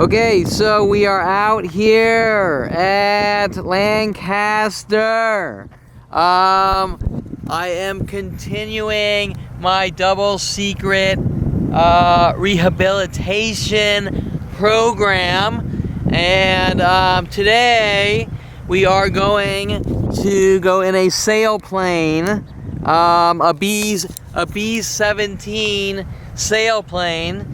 Okay, so we are out here at Lancaster. I am continuing my double secret rehabilitation program, and today we are going to go in a sailplane, a B-17 sailplane,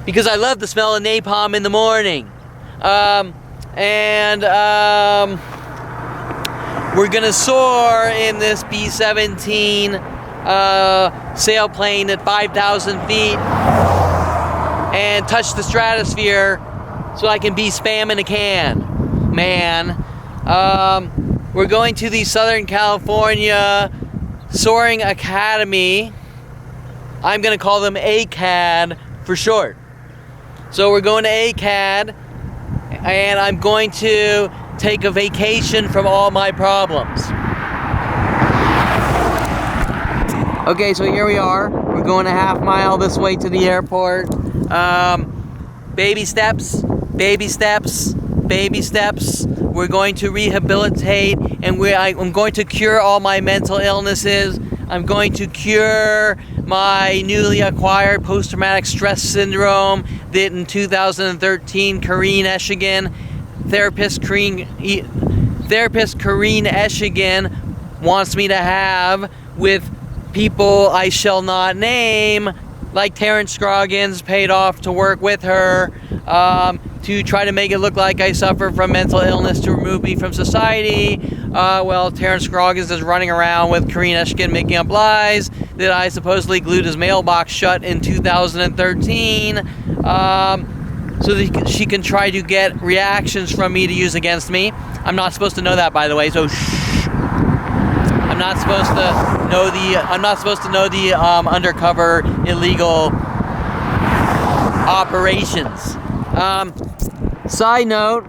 because I love the smell of napalm in the morning. We're gonna soar in this B-17 sailplane at 5,000 feet and touch the stratosphere so I can be spam in a can, man. We're going to the Southern California Soaring Academy. I'm gonna call them A-CAD for short. So we're going to A-CAD, and I'm going to take a vacation from all my problems. Okay, so here we are. We're going a half mile this way to the airport. Baby steps, baby steps, baby steps. We're going to rehabilitate, and I'm going to cure all my mental illnesses. I'm going to cure my newly acquired post-traumatic stress syndrome that in 2013 Kareen Eshigan, therapist Kareen Eshigan wants me to have with people I shall not name, like Terrence Scroggins paid off to work with her to try to make it look like I suffer from mental illness to remove me from society. Well, Terrence Scroggins is running around with Kareen Eshigan making up lies that I supposedly glued his mailbox shut in 2013 so that she can try to get reactions from me to use against me. I'm not supposed to know that, by the way, so shh. I'm not supposed to know the undercover illegal operations. Side note,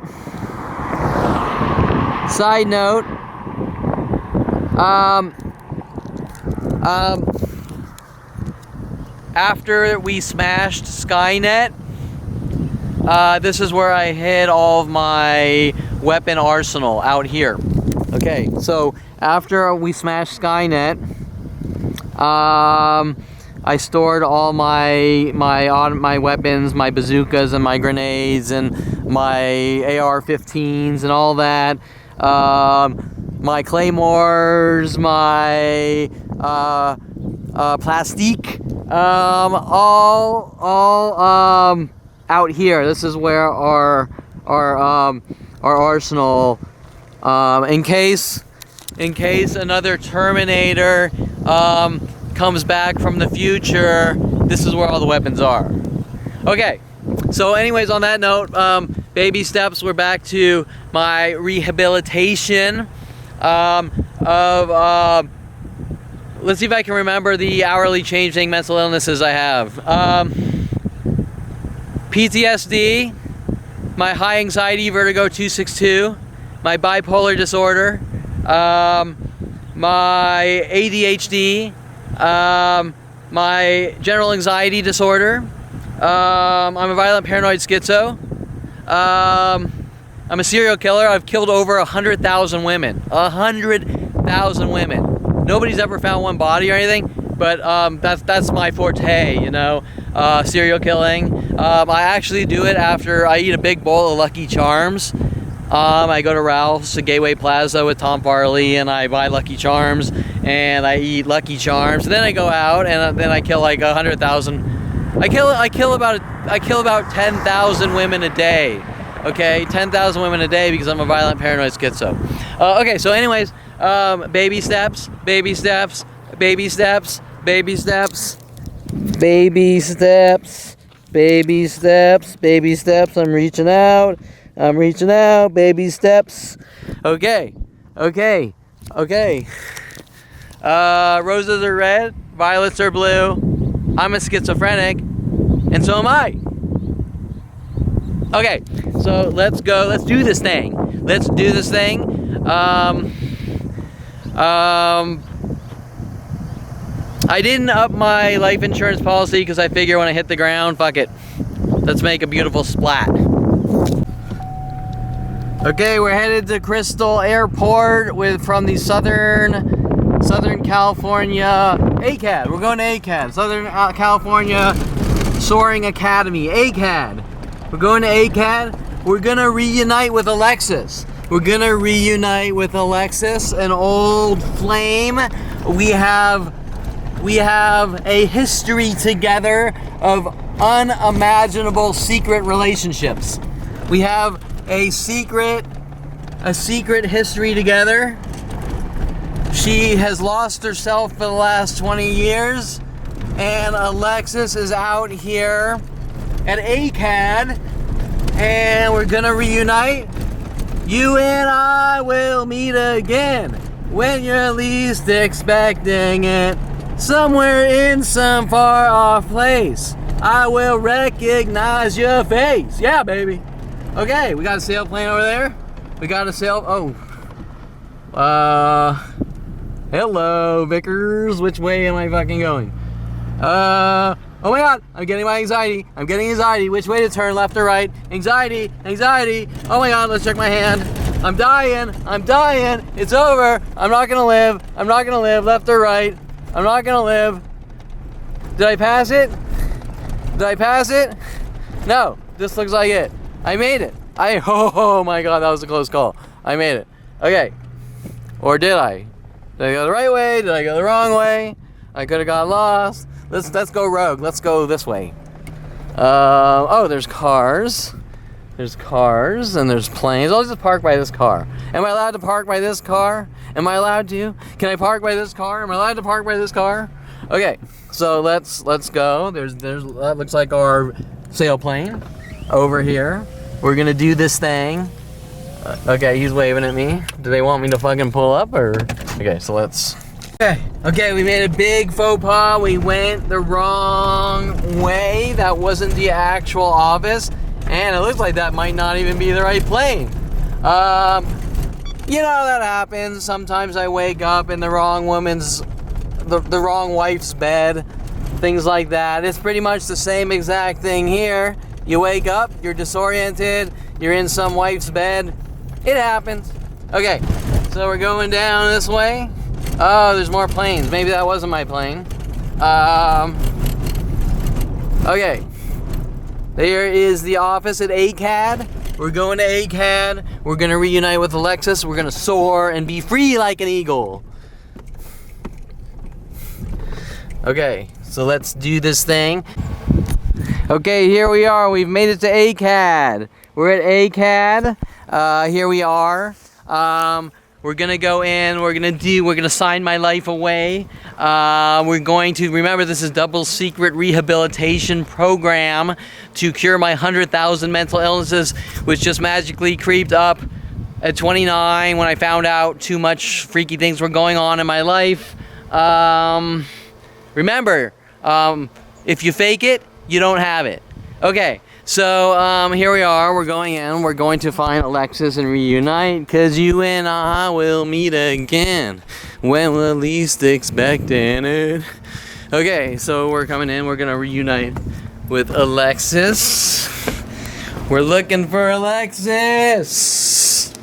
after we smashed Skynet, this is where I hid all of my weapon arsenal out here. Okay, so after we smashed Skynet, I stored all my weapons, my bazookas and my grenades and my AR-15s and all that. My claymores, my plastique, all out here. This is where our arsenal, in case another Terminator comes back from the future, this is where all the weapons are. Okay, so anyways, on that note, baby steps, we're back to my rehabilitation let's see if I can remember the hourly changing mental illnesses I have. PTSD, my high anxiety vertigo 262, my bipolar disorder, my ADHD, my general anxiety disorder, I'm a violent paranoid schizo, I'm a serial killer. I've killed over 100,000 women. 100,000 women. Nobody's ever found one body or anything, but that's my forte, you know, serial killing. I actually do it after I eat a big bowl of Lucky Charms. I go to Ralph's at Gateway Plaza with Tom Farley, and I buy Lucky Charms, and I eat Lucky Charms. And then I go out, and then I kill like 100,000. I kill about 10,000 women a day. Okay, 10,000 women a day because I'm a violent paranoid schizo. Okay, so anyways, baby steps, baby steps, baby steps, baby steps, baby steps, baby steps, baby steps. I'm reaching out, baby steps. Okay. Roses are red, violets are blue. I'm a schizophrenic, and so am I. Okay, so let's go. Let's do this thing. I didn't up my life insurance policy because I figure when I hit the ground, fuck it. Let's make a beautiful splat. Okay, we're headed to Crystal Airport from the Southern California A-CAD. We're going to A-CAD, Southern California Soaring Academy, A-CAD. We're going to A-CAD. We're gonna reunite with Alexis. We're gonna reunite with Alexis, an old flame. We have a history together of unimaginable secret relationships. We have a secret history together. She has lost herself for the last 20 years, and Alexis is out here at A-CAD, and we're gonna reunite. You and I will meet again when you're least expecting it. Somewhere in some far off place, I will recognize your face. Yeah, baby. Okay, we got a sailplane over there. We got a hello, Vickers. Which way am I fucking going? Oh my god, I'm getting my anxiety. I'm getting anxiety. Which way to turn, left or right? Anxiety, anxiety. Oh my god, let's check my hand. I'm dying. I'm dying. It's over. I'm not gonna live. I'm not gonna live. Left or right? I'm not gonna live. Did I pass it? Did I pass it? No, this looks like it. I made it. Oh my god, that was a close call. I made it. Okay. Or did I? Did I go the right way? Did I go the wrong way? I could have got lost. Let's go rogue. Let's go this way. Oh, there's cars. There's cars and there's planes. I'll just park by this car. Am I allowed to park by this car? Am I allowed to? Can I park by this car? Am I allowed to park by this car? Okay, so let's go. There's that looks like our sailplane over here. We're gonna do this thing. Okay, he's waving at me. Do they want me to fucking pull up or? Okay, so let's. Okay, we made a big faux pas. We went the wrong way. That wasn't the actual office. And it looks like that might not even be the right plane. You know, that happens. Sometimes I wake up in the wrong the wrong wife's bed. Things like that. It's pretty much the same exact thing here. You wake up, you're disoriented, you're in some wife's bed. It happens. Okay, so we're going down this way. Oh, there's more planes. Maybe that wasn't my plane. Okay. There is the office at A-CAD. We're going to A-CAD. We're going to reunite with Alexis. We're going to soar and be free like an eagle. Okay, so let's do this thing. Okay, here we are. We've made it to A-CAD. We're at A-CAD. Here we are. We're gonna go in, we're gonna sign my life away. We're going to, remember this is double secret rehabilitation program to cure my 100,000 mental illnesses, which just magically creeped up at 29 when I found out too much freaky things were going on in my life. Remember, if you fake it, you don't have it. Okay. So, here we are, we're going in, we're going to find Alexis and reunite, cause you and I will meet again, when we're least expecting it. Okay, so we're coming in, we're gonna reunite with Alexis. We're looking for Alexis!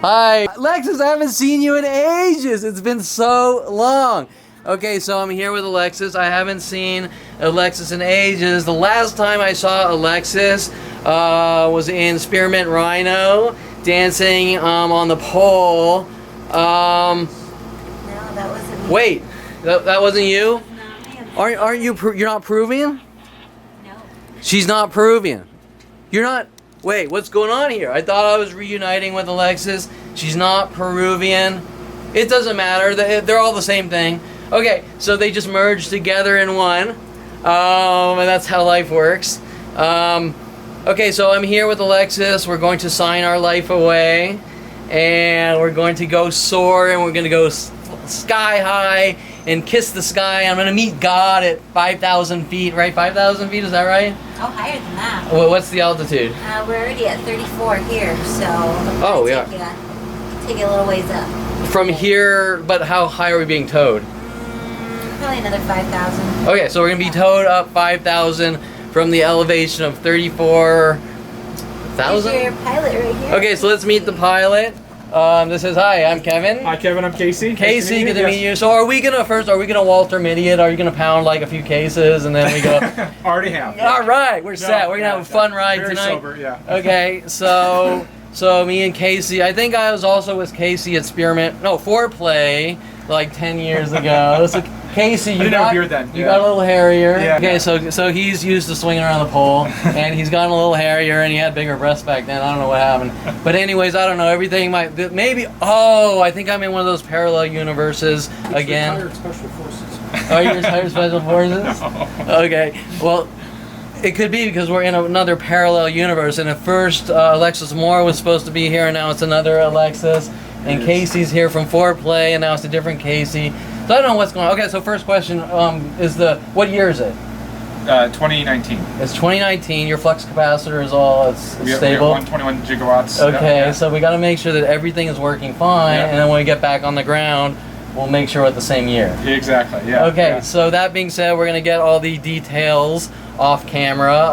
Hi! Alexis, I haven't seen you in ages, it's been so long! Okay, so I'm here with Alexis. I haven't seen Alexis in ages. The last time I saw Alexis was in Spearmint Rhino, dancing on the pole. No, that wasn't me. Wait, that wasn't you? No, Aren't you? You're not Peruvian? No. She's not Peruvian. You're not. Wait, what's going on here? I thought I was reuniting with Alexis. She's not Peruvian. It doesn't matter. They're all the same thing. Okay, so they just merged together in one, and that's how life works. Okay, so I'm here with Alexis. We're going to sign our life away, and we're going to go soar, and we're going to go sky high and kiss the sky. I'm going to meet God at 5,000 feet, right? 5,000 feet, is that right? Oh, higher than that. Well, what's the altitude? We're already at 34 here, so... Oh, we are. Take it a little ways up. From here, but how high are we being towed? Probably another 5,000. Okay, so we're going to be towed up 5,000 from the elevation of 34,000. There's your pilot right here. Okay, so let's meet the pilot. This is, hi, I'm Kevin. Hi Kevin, I'm Casey. Casey, good to meet you. So are we gonna Walter Mitty it? Are you gonna pound like a few cases and then we go? Already have. All right, we're set. We're gonna have a fun ride very tonight. Sober, yeah. Okay, so me and Casey, I think I was also with Casey at Foreplay like 10 years ago. So Casey, you got a little hairier. Yeah, okay, so he's used to swinging around the pole, and he's gotten a little hairier, and he had bigger breasts back then. I don't know what happened, but anyways, I don't know. Everything might maybe. Oh, I think I'm in one of those parallel universes again. Retired Special Forces. Oh, you're retired Special Forces? No. Okay, well. It could be because we're in another parallel universe, and at first Alexis Moore was supposed to be here, and now it's another Alexis, and Casey's here from Foreplay, and now it's a different Casey. So I don't know what's going on. Okay, so first question is what year is it? 2019. It's 2019. Your flux capacitor is all stable. We have 121 gigawatts. Okay, yeah. so we got to make sure that everything is working fine, and then when we get back on the ground, we'll make sure we're at the same year. Exactly. Yeah. Okay, yeah. so that being said, we're gonna get all the details off camera.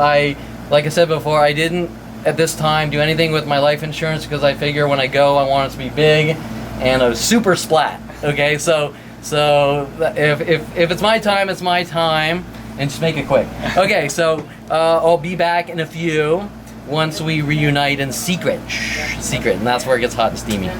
Like I said before, I didn't at this time do anything with my life insurance because I figure when I go, I want it to be big and a super splat. Okay, so if it's my time, it's my time, and just make it quick. Okay, so I'll be back in a few once we reunite in secret, and that's where it gets hot and steamy.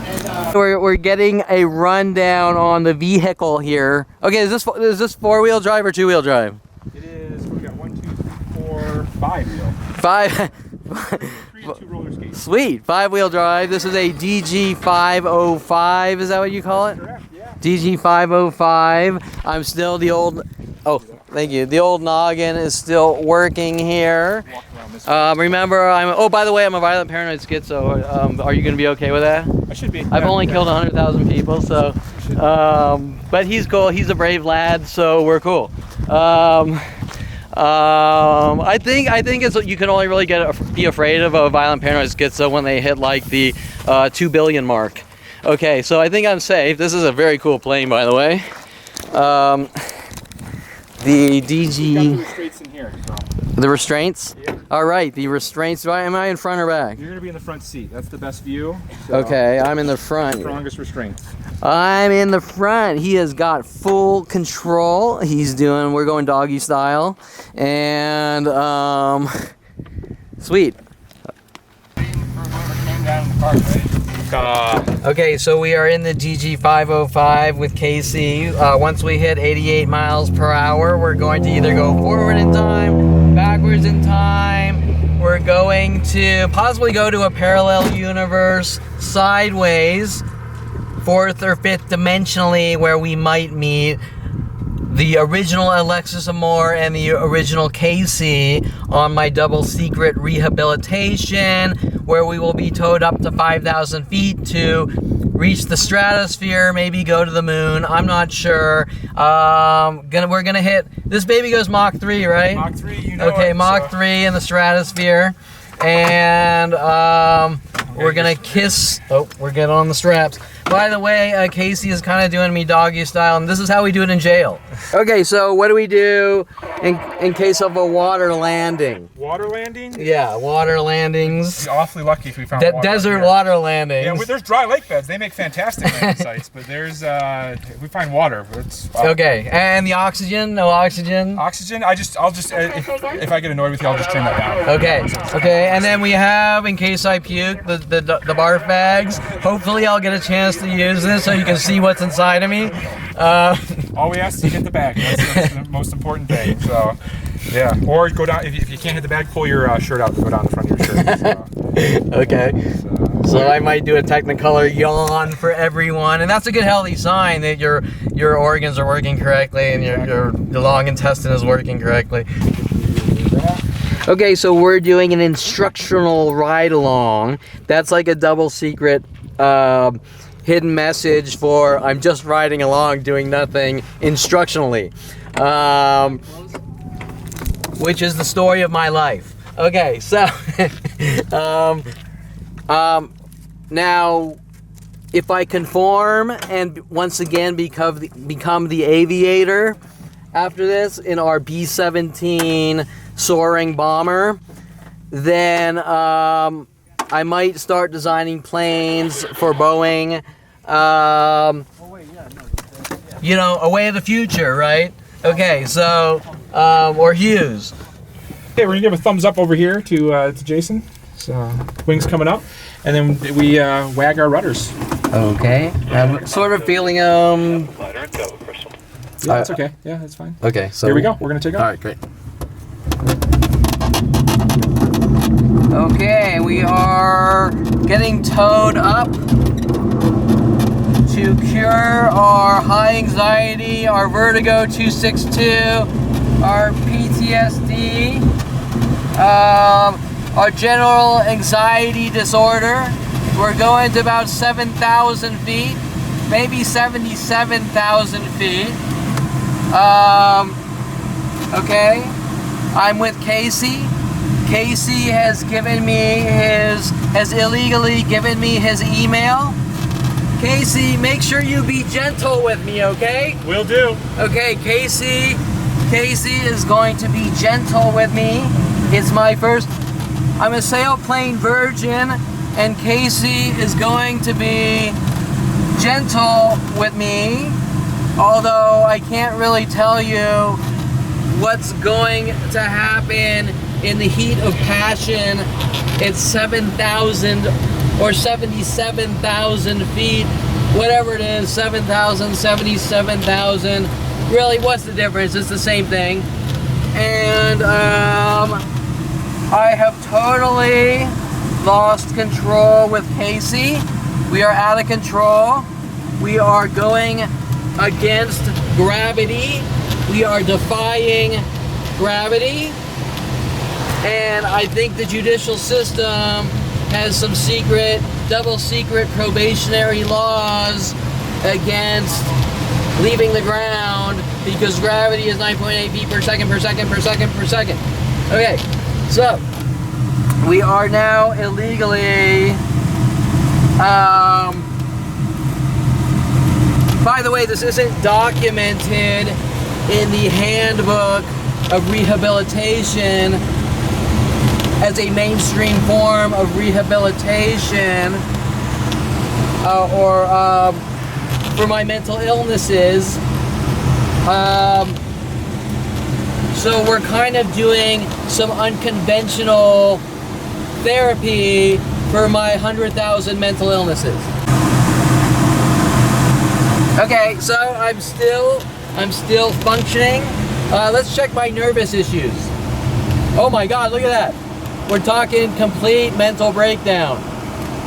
We're getting a rundown on the vehicle here. Okay, is this 4-wheel drive or 2-wheel drive? It is. We got 1, 2, 3, 4, 5 wheel. 5. 3 and 2 roller skates. Sweet, 5-wheel drive. This is a DG505. Is that what you call it? Correct. Yeah. DG505. I'm still the old. Oh, thank you. The old noggin is still working here. Remember, oh, by the way, I'm a violent paranoid schizo. Are you going to be okay with that? I should be. I've only killed 100,000 people, so. But he's cool. He's a brave lad, so we're cool. I think it's you can only really be afraid of a violent paranoid schizo when they hit like the 2 billion mark. Okay, so I think I'm safe. This is a very cool plane, by the way. The DG. Restraints in here, so. The restraints? Yeah. All right, the restraints. Am I in front or back? You're going to be in the front seat. That's the best view. So Okay, I'm in the front. Strongest restraints. I'm in the front. He has got full control. We're going doggy style. And, sweet. Okay, so we are in the DG505 with Casey. Once we hit 88 miles per hour, we're going to either go forward in time, backwards in time. We're going to possibly go to a parallel universe, sideways, 4th or 5th dimensionally, where we might meet the original Alexis Moore and the original Casey on my double secret rehabilitation, where we will be towed up to 5,000 feet to reach the stratosphere, maybe go to the moon. I'm not sure. We're gonna hit, this baby goes Mach 3, right? Mach 3, you know. Okay, it, Mach 3 in the stratosphere. And we're gonna kiss, we're getting on the straps. By the way, Casey is kind of doing me doggy style, and this is how we do it in jail. Okay, so what do we do in case of a water landing? Water landing? Yeah, water landings. We're awfully lucky if we found water. Desert water landings. Yeah, there's dry lake beds. They make fantastic landing sites, but there's if we find water, it's okay. And the oxygen? No oxygen? Oxygen? I'll just if I get annoyed with you, I'll just turn that down. Okay. And then we have, in case I puke, the barf bags. Hopefully I'll get a chance to use this so you can see what's inside of me. All we ask is to hit the bag. That's the most important thing. So, yeah. Or go down, if you can't hit the bag, pull your shirt out and go down the front of your shirt. So. Okay. So I might do a Technicolor yawn for everyone, and that's a good healthy sign that your organs are working correctly and your long intestine is working correctly. Okay, so we're doing an instructional ride along. That's like a double secret hidden message for I'm just riding along doing nothing instructionally, which is the story of my life. Okay, so now if I conform and once again become the aviator after this in our B-17 soaring bomber. Then I might start designing planes for Boeing. You know, a way of the future, right? Okay, so, or Hughes. Okay, we're gonna give a thumbs up over here to Jason. So, wings coming up, and then we wag our rudders. Okay, I'm sort of feeling, Yeah, that's okay. Yeah, that's fine. Okay, so. Here we go. We're gonna take off. All right, great. Okay, we are getting towed up to cure our high anxiety, our vertigo 262, our PTSD, our general anxiety disorder. We're going to about 7,000 feet, maybe 77,000 feet. Okay, I'm with Casey. Casey has illegally given me his email. Casey, make sure you be gentle with me, okay? Will do. Okay, Casey is going to be gentle with me. It's my first, I'm a sailplane virgin, and Casey is going to be gentle with me, although I can't really tell you what's going to happen in the heat of passion. It's 7,000 or 77,000 feet, whatever it is, 7,000, 77,000. Really, what's the difference? It's the same thing. And I have totally lost control with Casey. We are out of control. We are going against gravity. We are defying gravity. And I think the judicial system has some secret, double secret probationary laws against leaving the ground because gravity is 9.8 feet per second, per second, per second, per second. Okay, so we are now illegally, by the way, this isn't documented in the handbook of rehabilitation as a mainstream form of rehabilitation or for my mental illnesses. So we're kind of doing some unconventional therapy for my 100,000 mental illnesses. Okay, so I'm still functioning. Let's check my nervous issues. Oh my God, look at that. We're talking complete mental breakdown.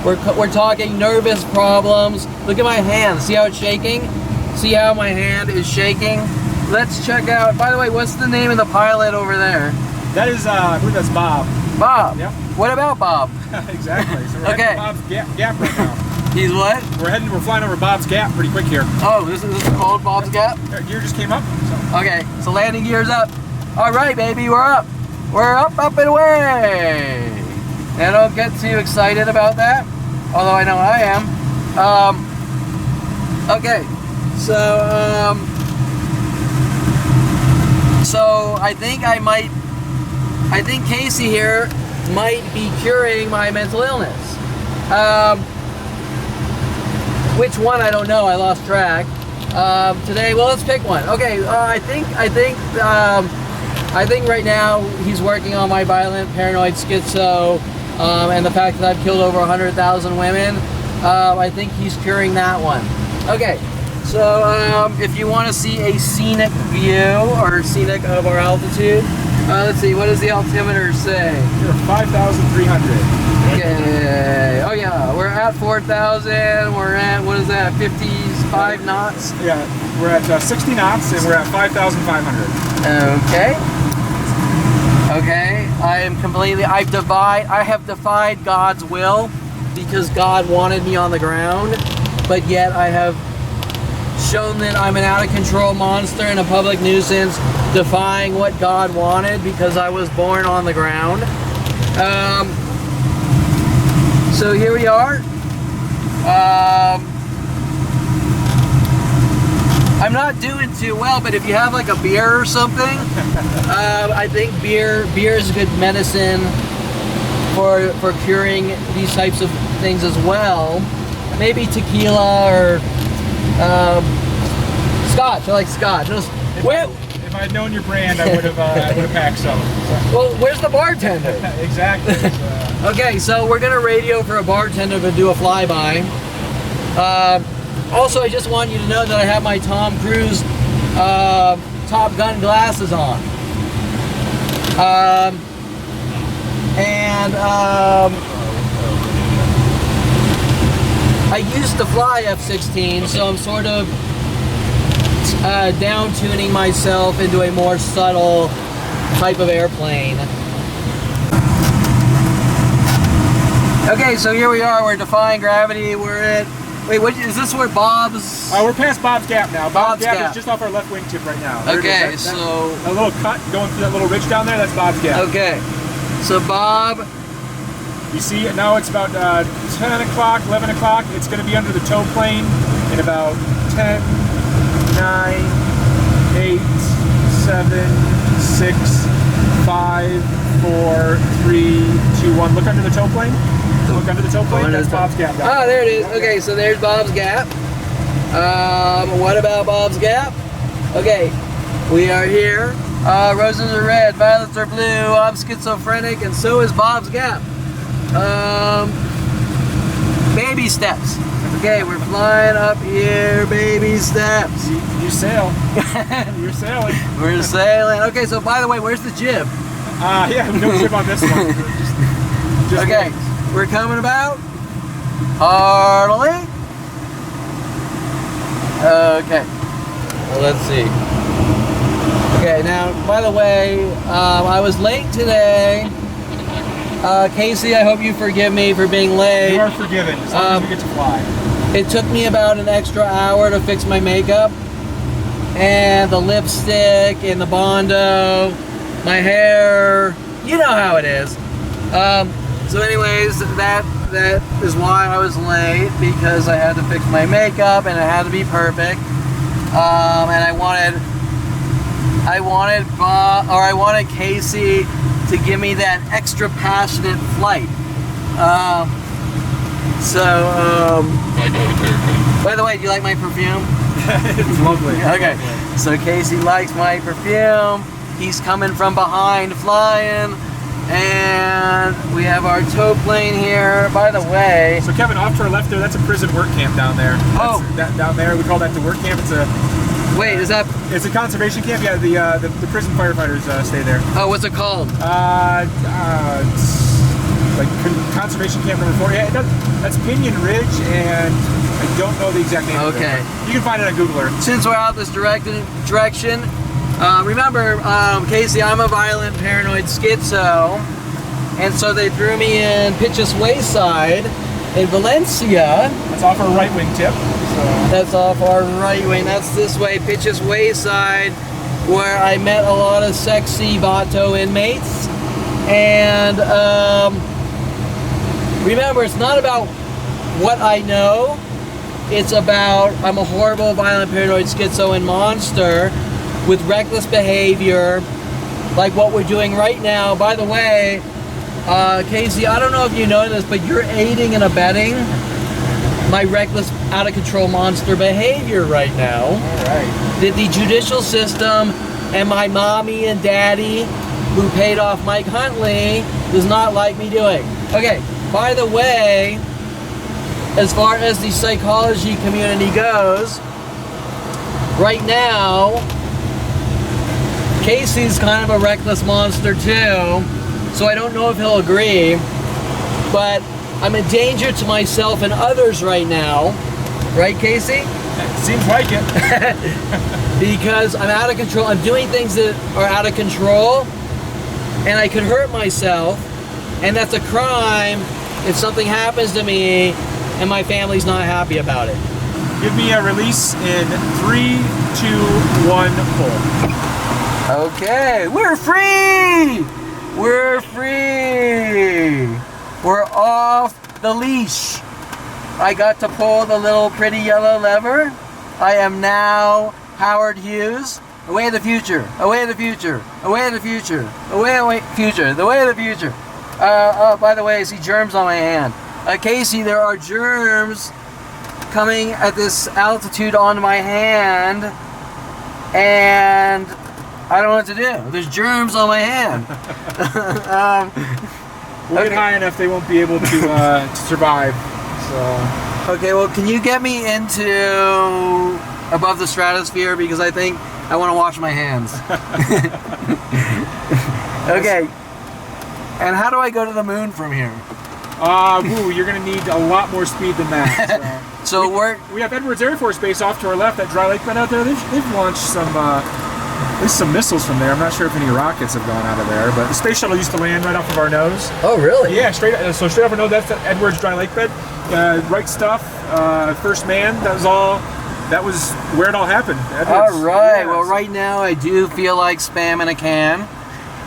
We're talking nervous problems. Look at my hand. See how it's shaking? See how my hand is shaking? Let's check out, by the way, what's the name of the pilot over there? That is, I believe that's Bob. Bob? Yep. What about Bob? Exactly. So we're heading to Bob's Gap right now. He's what? We're flying over Bob's Gap pretty quick here. Oh, this is called Bob's Gap? Gear just came up. So. Okay, so landing gear's up. All right, baby, we're up. We're up and away. And don't get too excited about that, although I know I am. Okay, so I think Casey here might be curing my mental illness. Which one, I don't know, I lost track. Today, well, let's pick one. Okay, I think right now he's working on my violent paranoid schizo and the fact that I've killed over 100,000 women. I think he's curing that one. Okay, so if you want to see a scenic view or scenic of our altitude, let's see, what does the altimeter say? You're 5,300. Okay, oh yeah, we're at 4,000, we're at, what is that, 55 knots? Yeah, we're at 60 knots and we're at 5,500. Okay. Okay, I have defied God's will because God wanted me on the ground, but yet I have shown that I'm an out-of-control monster and a public nuisance, defying what God wanted because I was born on the ground. So here we are. I'm not doing too well, but if you have like a beer or something, I think beer is a good medicine for curing these types of things as well. Maybe tequila or scotch. I like scotch. If I'd known your brand, I would have packed some. Well, where's the bartender? Exactly. Okay, so we're gonna radio for a bartender to do a flyby. Also, I just want you to know that I have my Tom Cruise Top Gun glasses on. I used to fly F-16, so I'm sort of down tuning myself into a more subtle type of airplane. Okay, so here we are. We're defying gravity. We're at. Wait, what is this? Where Bob's? We're past Bob's Gap now. Bob's Gap is just off our left wingtip right now. Okay, so a little cut going through that little ridge down there. That's Bob's Gap. Okay, so Bob. You see, now it's about 10 o'clock, 11 o'clock. It's going to be under the tow plane in about 10, 9, 8, 7, 6, 5, 4, 3, 2, 1. Look under the tow plane. Look under the tow plane. That's Bob's Gap. Oh, there it is. Okay, so there's Bob's Gap. What about Bob's Gap? Okay, we are here. Roses are red, violets are blue. I'm schizophrenic, and so is Bob's Gap. Baby steps. Okay, we're flying up here. Baby steps. You sail. You're sailing. We're sailing. Okay, so by the way, where's the jib? Yeah, no jib on this one. Just okay, we're coming about. Hardly. Okay. Well, let's see. Okay, now, by the way, I was late today. Casey, I hope you forgive me for being late. You are forgiven, as long as we get to fly. It took me about an extra hour to fix my makeup. And the lipstick and the Bondo, my hair, you know how it is. So anyways, that is why I was late, because I had to fix my makeup and it had to be perfect. And I wanted Casey to give me that extra passionate flight. By the way, do you like my perfume? It's lovely. Okay, so Casey likes my perfume. He's coming from behind flying. And we have our tow plane here. By the way, so Kevin, off to our left there, that's a prison work camp down there. Down there, we call that the work camp. It's a It's a conservation camp. Yeah, the prison firefighters stay there. Oh, what's it called? It's like conservation camp number 4. Yeah, that's Pinion Ridge, and I don't know the exact name. Okay. Of it, you can find it on Google Earth. Since we're out this direction. Remember, Casey, I'm a violent paranoid schizo, and so they threw me in Pitch's Wayside in Valencia. That's off our right wing tip. So. That's off our right wing. That's this way, Pitch's Wayside, where I met a lot of sexy Vato inmates. And remember, it's not about what I know. It's about I'm a horrible, violent, paranoid schizo and monster with reckless behavior, like what we're doing right now. By the way, Casey, I don't know if you know this, but you're aiding and abetting my reckless, out-of-control monster behavior right now. All right. That the judicial system and my mommy and daddy, who paid off Mike Huntley, does not like me doing. Okay, by the way, as far as the psychology community goes, right now, Casey's kind of a reckless monster too, so I don't know if he'll agree, but I'm a danger to myself and others right now. Right, Casey? Seems like it. Because I'm out of control. I'm doing things that are out of control, and I could hurt myself, and that's a crime if something happens to me and my family's not happy about it. Give me a release in 3, 2, 1, pull. Okay, we're free! We're free! We're off the leash. I got to pull the little pretty yellow lever. I am now Howard Hughes. Away the future. Away the future. Away the future. Away future. The way of the future. By the way, I see germs on my hand. Casey, there are germs coming at this altitude on my hand, and I don't know what to do. There's germs on my hand. We'll get high enough they won't be able to survive. So. Okay, well, can you get me into above the stratosphere, because I think I want to wash my hands. Okay. And how do I go to the moon from here? You're going to need a lot more speed than that. So we have Edwards Air Force Base off to our left, that dry lake bed out there. They've launched some, at least some missiles from there. I'm not sure if any rockets have gone out of there, but the space shuttle used to land right off of our nose. Oh, really? Yeah, straight off our nose. That's the Edwards dry lake bed. Right stuff. First man. That was where it all happened. Edwards. All right. Yeah. Well, right now I do feel like spam in a can,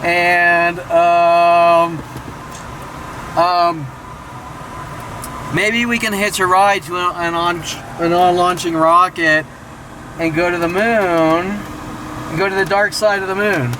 and maybe we can hitch a ride to an on-launching rocket and go to the moon, and go to the dark side of the moon.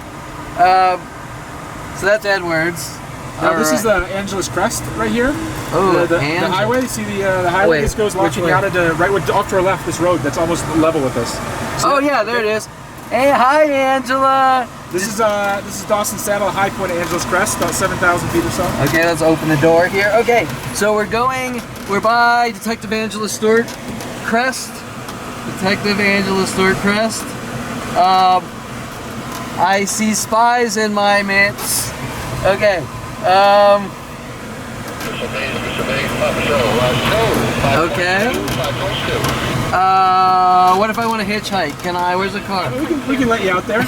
So that's Edwards. This is the Angeles Crest right here. Oh, the highway. See the highway? This goes launching out into off to our left. This road that's almost level with us. So oh yeah, there it is. Hey, hi Angela. This is Dawson Saddle, high point of Angeles Crest, about 7,000 feet or so. Okay, let's open the door here. Okay, so we're by Detective Angela Stewart Crest. Detective Angela Stewart Crest. I see spies in my midst. Okay. Okay. What if I want to hitchhike? Can I? Where's the car? We can let you out there.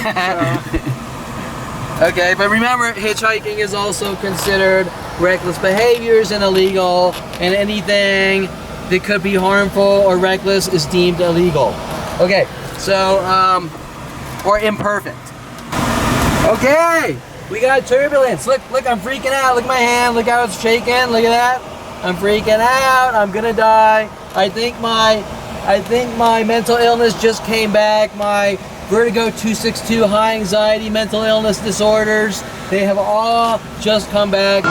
Okay, but remember, hitchhiking is also considered reckless behaviors and illegal, and anything that could be harmful or reckless is deemed illegal. Okay, so, or imperfect. Okay, we got turbulence. Look, I'm freaking out. Look at my hand. Look how it's shaking. Look at that. I'm freaking out. I'm gonna die. I think my mental illness just came back. My vertigo 262, high anxiety, mental illness disorders, they have all just come back.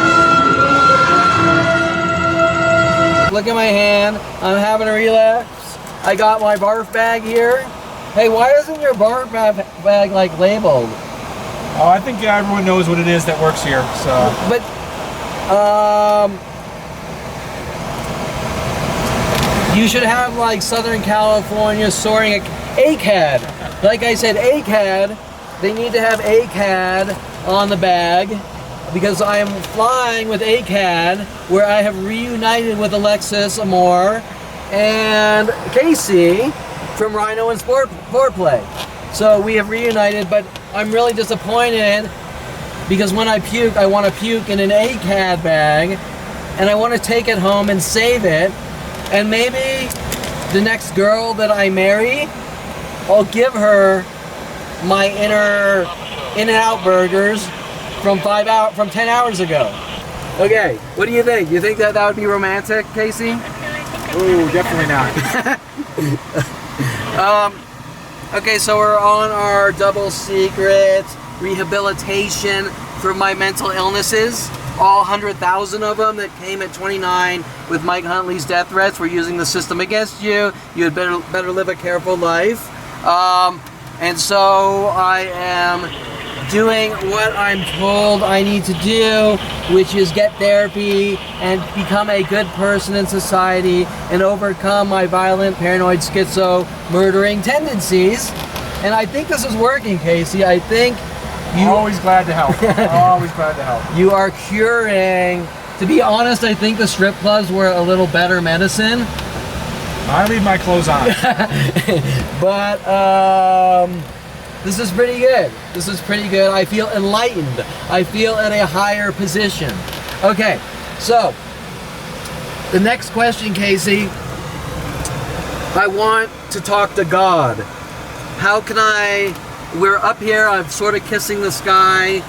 Look at my hand. I'm having a relapse. I got my barf bag here. Hey, why isn't your barf bag like labeled? Oh, I think everyone knows what it is that works here. So. But, you should have like Southern California soaring A-CAD. Like I said, A-CAD, they need to have A-CAD on the bag, because I am flying with A-CAD, where I have reunited with Alexis Amore and Casey from Rhino and Foreplay. So we have reunited, but I'm really disappointed, because when I puke, I want to puke in an A-CAD bag, and I want to take it home and save it, and maybe the next girl that I marry, I'll give her my In-N-Out burgers from 10 hours ago. Okay, what do you think? You think that would be romantic, Casey? Ooh, definitely not. Okay, so we're on our double secret rehabilitation for my mental illnesses. All 100,000 of them that came at 29 with Mike Huntley's death threats. We're using the system against you. You had better live a careful life. And so I am doing what I'm told I need to do, which is get therapy and become a good person in society and overcome my violent, paranoid, schizo, murdering tendencies. And I think this is working, Casey. I think you're always glad to help. Always glad to help. You are curing. To be honest, I think the strip clubs were a little better medicine. I leave my clothes on. But this is pretty good. This is pretty good. I feel enlightened. I feel at a higher position. Okay, so the next question, Casey. I want to talk to God. How can we're up here, I'm sort of kissing the sky.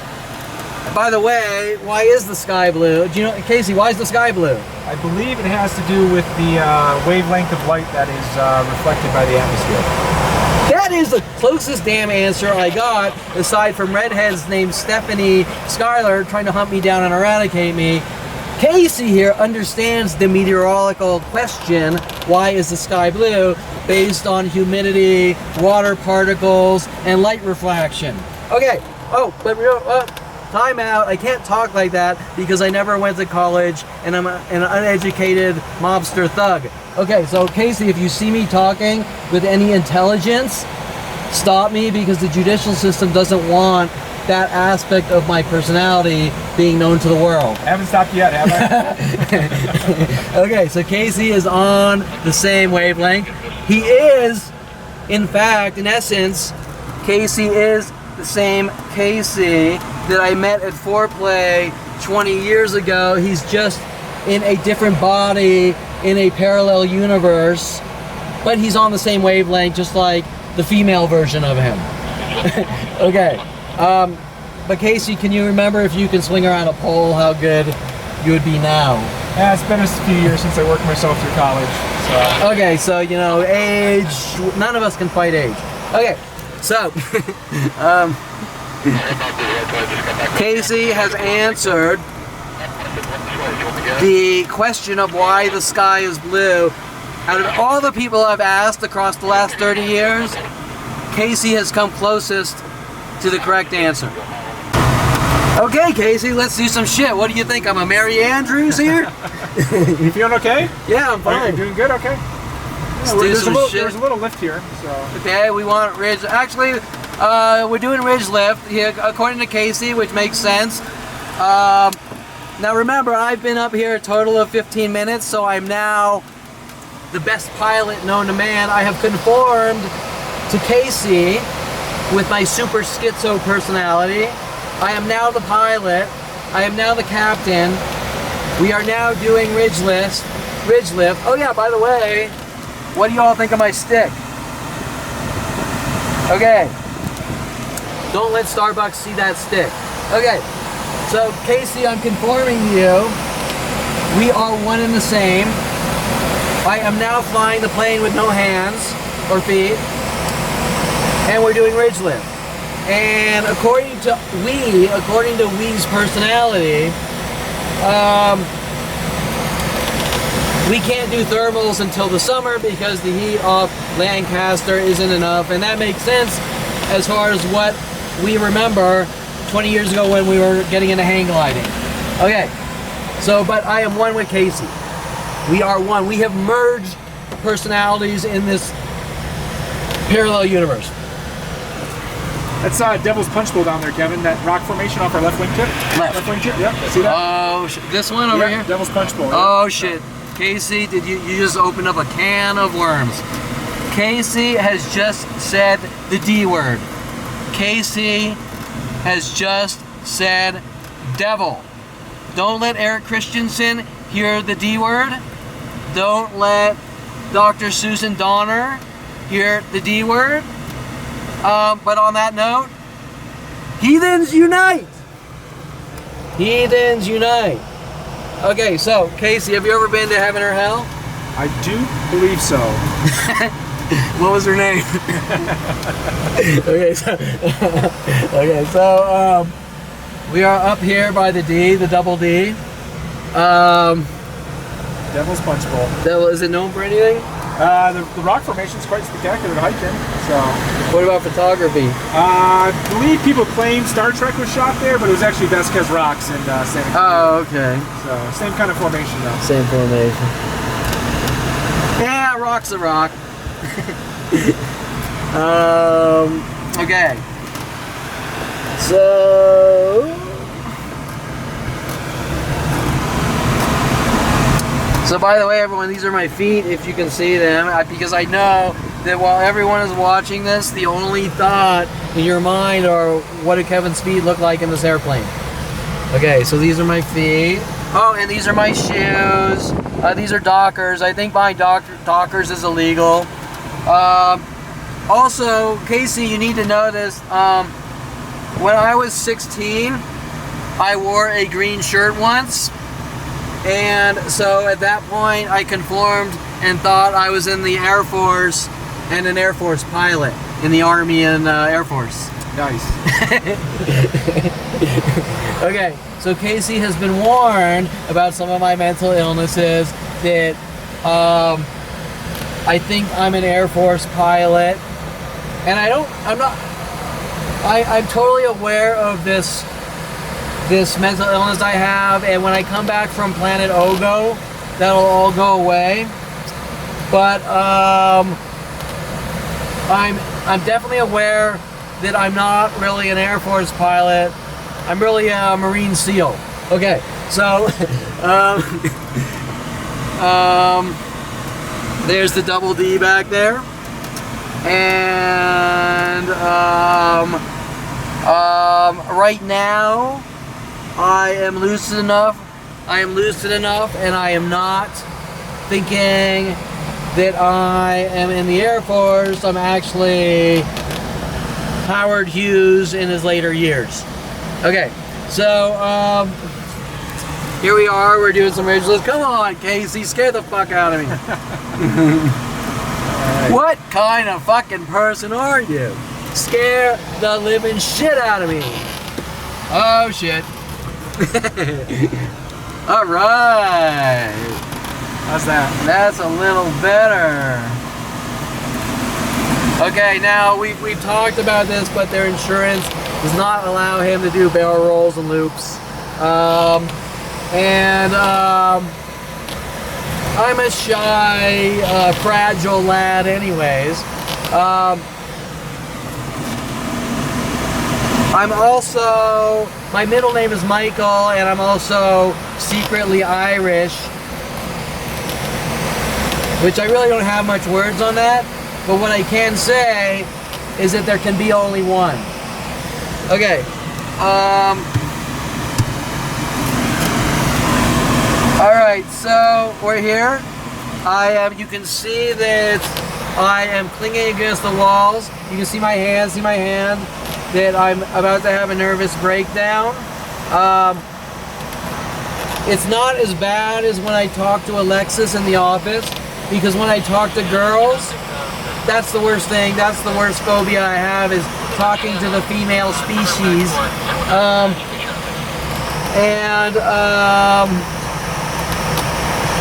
By the way, why is the sky blue? Do you know, Casey, why is the sky blue? I believe it has to do with the wavelength of light that is reflected by the atmosphere. That is the closest damn answer I got, aside from redheads named Stephanie Schuyler trying to hunt me down and eradicate me. Casey here understands the meteorological question, why is the sky blue, based on humidity, water particles, and light refraction. Okay, oh, but time out, I can't talk like that because I never went to college and I'm an uneducated mobster thug. Okay, so Casey, if you see me talking with any intelligence, stop me, because the judicial system doesn't want that aspect of my personality being known to the world. I haven't stopped yet, have I? Okay, so Casey is on the same wavelength. He is, in fact, in essence, Casey is the same Casey that I met at Foreplay 20 years ago. He's just in a different body, in a parallel universe, but he's on the same wavelength, just like the female version of him. Okay, but Casey, can you remember, if you can swing around a pole, how good you would be now? Yeah, it's been a few years since I worked myself through college. So. Okay, so you know, age, none of us can fight age. Okay, so Casey has answered the question of why the sky is blue. Out of all the people I've asked across the last 30 years, Casey has come closest to the correct answer. Okay, Casey, let's do some shit. What do you think? I'm a Mary Andrews here? You feeling okay? Yeah, I'm fine. You're doing good? Okay. Yeah, there's a little lift here. So. Okay, we want ridge. Actually, we're doing ridge lift here, according to Casey, which makes sense. Now remember, I've been up here a total of 15 minutes, so I'm now the best pilot known to man. I have conformed to Casey with my super schizo personality. I am now the pilot. I am now the captain. We are now doing ridge lift. Oh yeah, by the way, what do you all think of my stick? Okay. Don't let Starbucks see that stick. Okay. So Casey, I'm conforming to you. We are one and the same. I am now flying the plane with no hands or feet. And we're doing ridge lift. And according to Wee's personality, we can't do thermals until the summer because the heat off Lancaster isn't enough. And that makes sense as far as what we remember 20 years ago when we were getting into hang gliding. Okay, so, but I am one with Casey. We are one. We have merged personalities in this parallel universe. That's Devil's Punch Bowl down there, Kevin. That rock formation off our left wing tip. Left wing tip, yeah. See that? Oh, this one over here? Devil's Punch Bowl. Yeah. Oh, shit. Casey, did you just open up a can of worms. Casey has just said the D word. Casey has just said devil. Don't let Eric Christensen hear the D word. Don't let Dr. Susan Donner hear the D word. But on that note, heathens unite! Heathens unite! Okay, so Casey, have you ever been to heaven or hell? I do believe so. What was her name? Okay, so we are up here by the D, the double D. Devil's Punch Bowl. Is it known for anything? The rock formation is quite spectacular to hike in. So. What about photography? I believe people claim Star Trek was shot there, but it was actually Vasquez Rocks in Santa Cruz. Oh, okay. So same kind of formation though. Same formation. Yeah, rock's a rock. Okay. So by the way, everyone, these are my feet, if you can see them, because I know that while everyone is watching this, the only thought in your mind are, what do Kevin's feet look like in this airplane? Okay, so these are my feet. Oh, and these are my shoes. These are Dockers. I think buying Dockers is illegal. Also, Casey, you need to know this. When I was 16, I wore a green shirt once. And so at that point, I conformed and thought I was in the Air Force and an Air Force pilot. in the Army and Air Force. Nice. Okay, so Casey has been warned about some of my mental illnesses, that I think I'm an Air Force pilot, and I'm totally aware of this mental illness I have, and when I come back from Planet Ogo, that'll all go away. But I'm definitely aware that I'm not really an Air Force pilot. I'm really a Marine SEAL. Okay, so there's the double D back there, and right now I am lucid enough. And I am not thinking that I am in the Air Force. I'm actually Howard Hughes in his later years. Okay, so here we are. We're doing some rituals. Come on, Casey, scare the fuck out of me. What kind of fucking person are you? Scare the living shit out of me. Oh shit. All right. How's that? That's a little better. Okay, now we've talked about this, but their insurance does not allow him to do barrel rolls and loops. I'm a shy, fragile lad anyways. I'm also, my middle name is Michael, and I'm also secretly Irish, which I really don't have much words on that, but what I can say is that there can be only one. Okay, alright, so we're here. You can see that I am clinging against the walls. You can see my hand, that I'm about to have a nervous breakdown. It's not as bad as when I talk to Alexis in the office, because when I talk to girls, that's the worst thing. That's the worst phobia I have, is talking to the female species.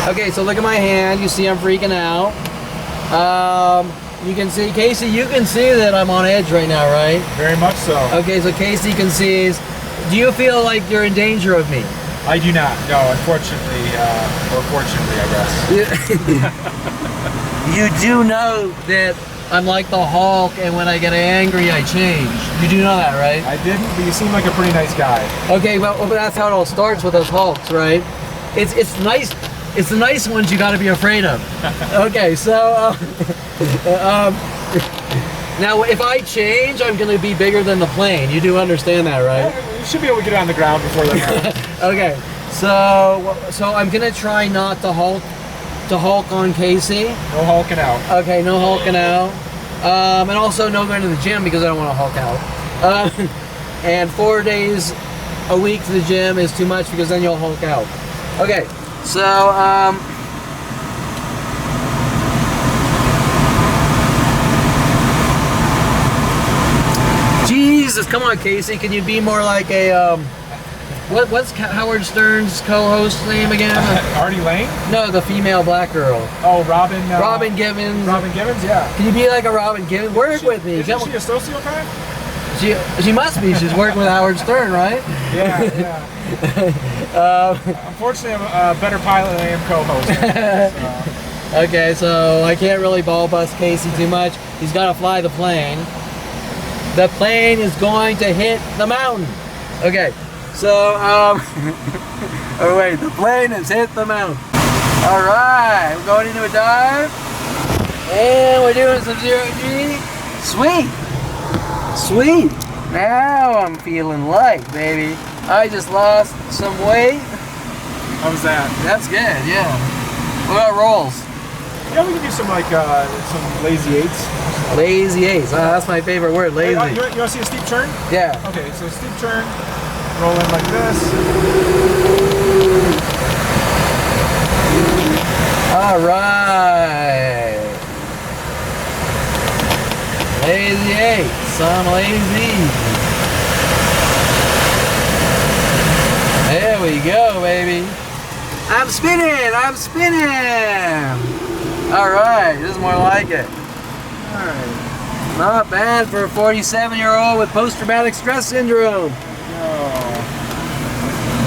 Okay, so look at my hand. You see I'm freaking out. You can see, Casey, you can see that I'm on edge right now, right? Very much so. Okay, so Casey can see. Do you feel like you're in danger of me? I do not. No, unfortunately, or fortunately, I guess. You do know that I'm like the Hulk, and when I get angry, I change. You do know that, right? I didn't, but you seem like a pretty nice guy. Okay, well, that's how it all starts with us Hulks, right? It's nice. It's the nice ones you got to be afraid of. Okay, so now if I change, I'm going to be bigger than the plane. You do understand that, right? Yeah, you should be able to get on the ground before that. Okay, so I'm going to try not to Hulk on Casey. No hulking out. Okay, no hulking out. And also no going to the gym, because I don't want to Hulk out. And 4 days a week to the gym is too much, because then you'll Hulk out. Okay. So, Jesus, come on, Casey. Can you be more like a, what's Howard Stern's co-host's name again? Artie Lane? No, the female black girl. Oh, Robin. Robin Givens. Robin Givens, yeah. Can you be like a Robin Givens? Work with me. Isn't she a sociopath? She must be. She's working with Howard Stern, right? Yeah. Unfortunately, I'm a better pilot than I am co-host. Okay, so I can't really ball bust Casey too much. He's got to fly the plane. The plane is going to hit the mountain. Okay, so oh wait, the plane has hit the mountain. All right, we're going into a dive, and we're doing some 0G. Sweet. Now I'm feeling light, baby. I just lost some weight. How was that? That's good, yeah. What about rolls? Yeah, we can do some some lazy eights. Lazy eights. That's my favorite word, lazy. Hey, you want to see a steep turn? Yeah. Okay, so steep turn. Roll in like this. All right. Lazy some lazy. There we go, baby. I'm spinning, I'm spinning. All right, this is more like it. All right. Not bad for a 47-year-old with post-traumatic stress syndrome. Oh.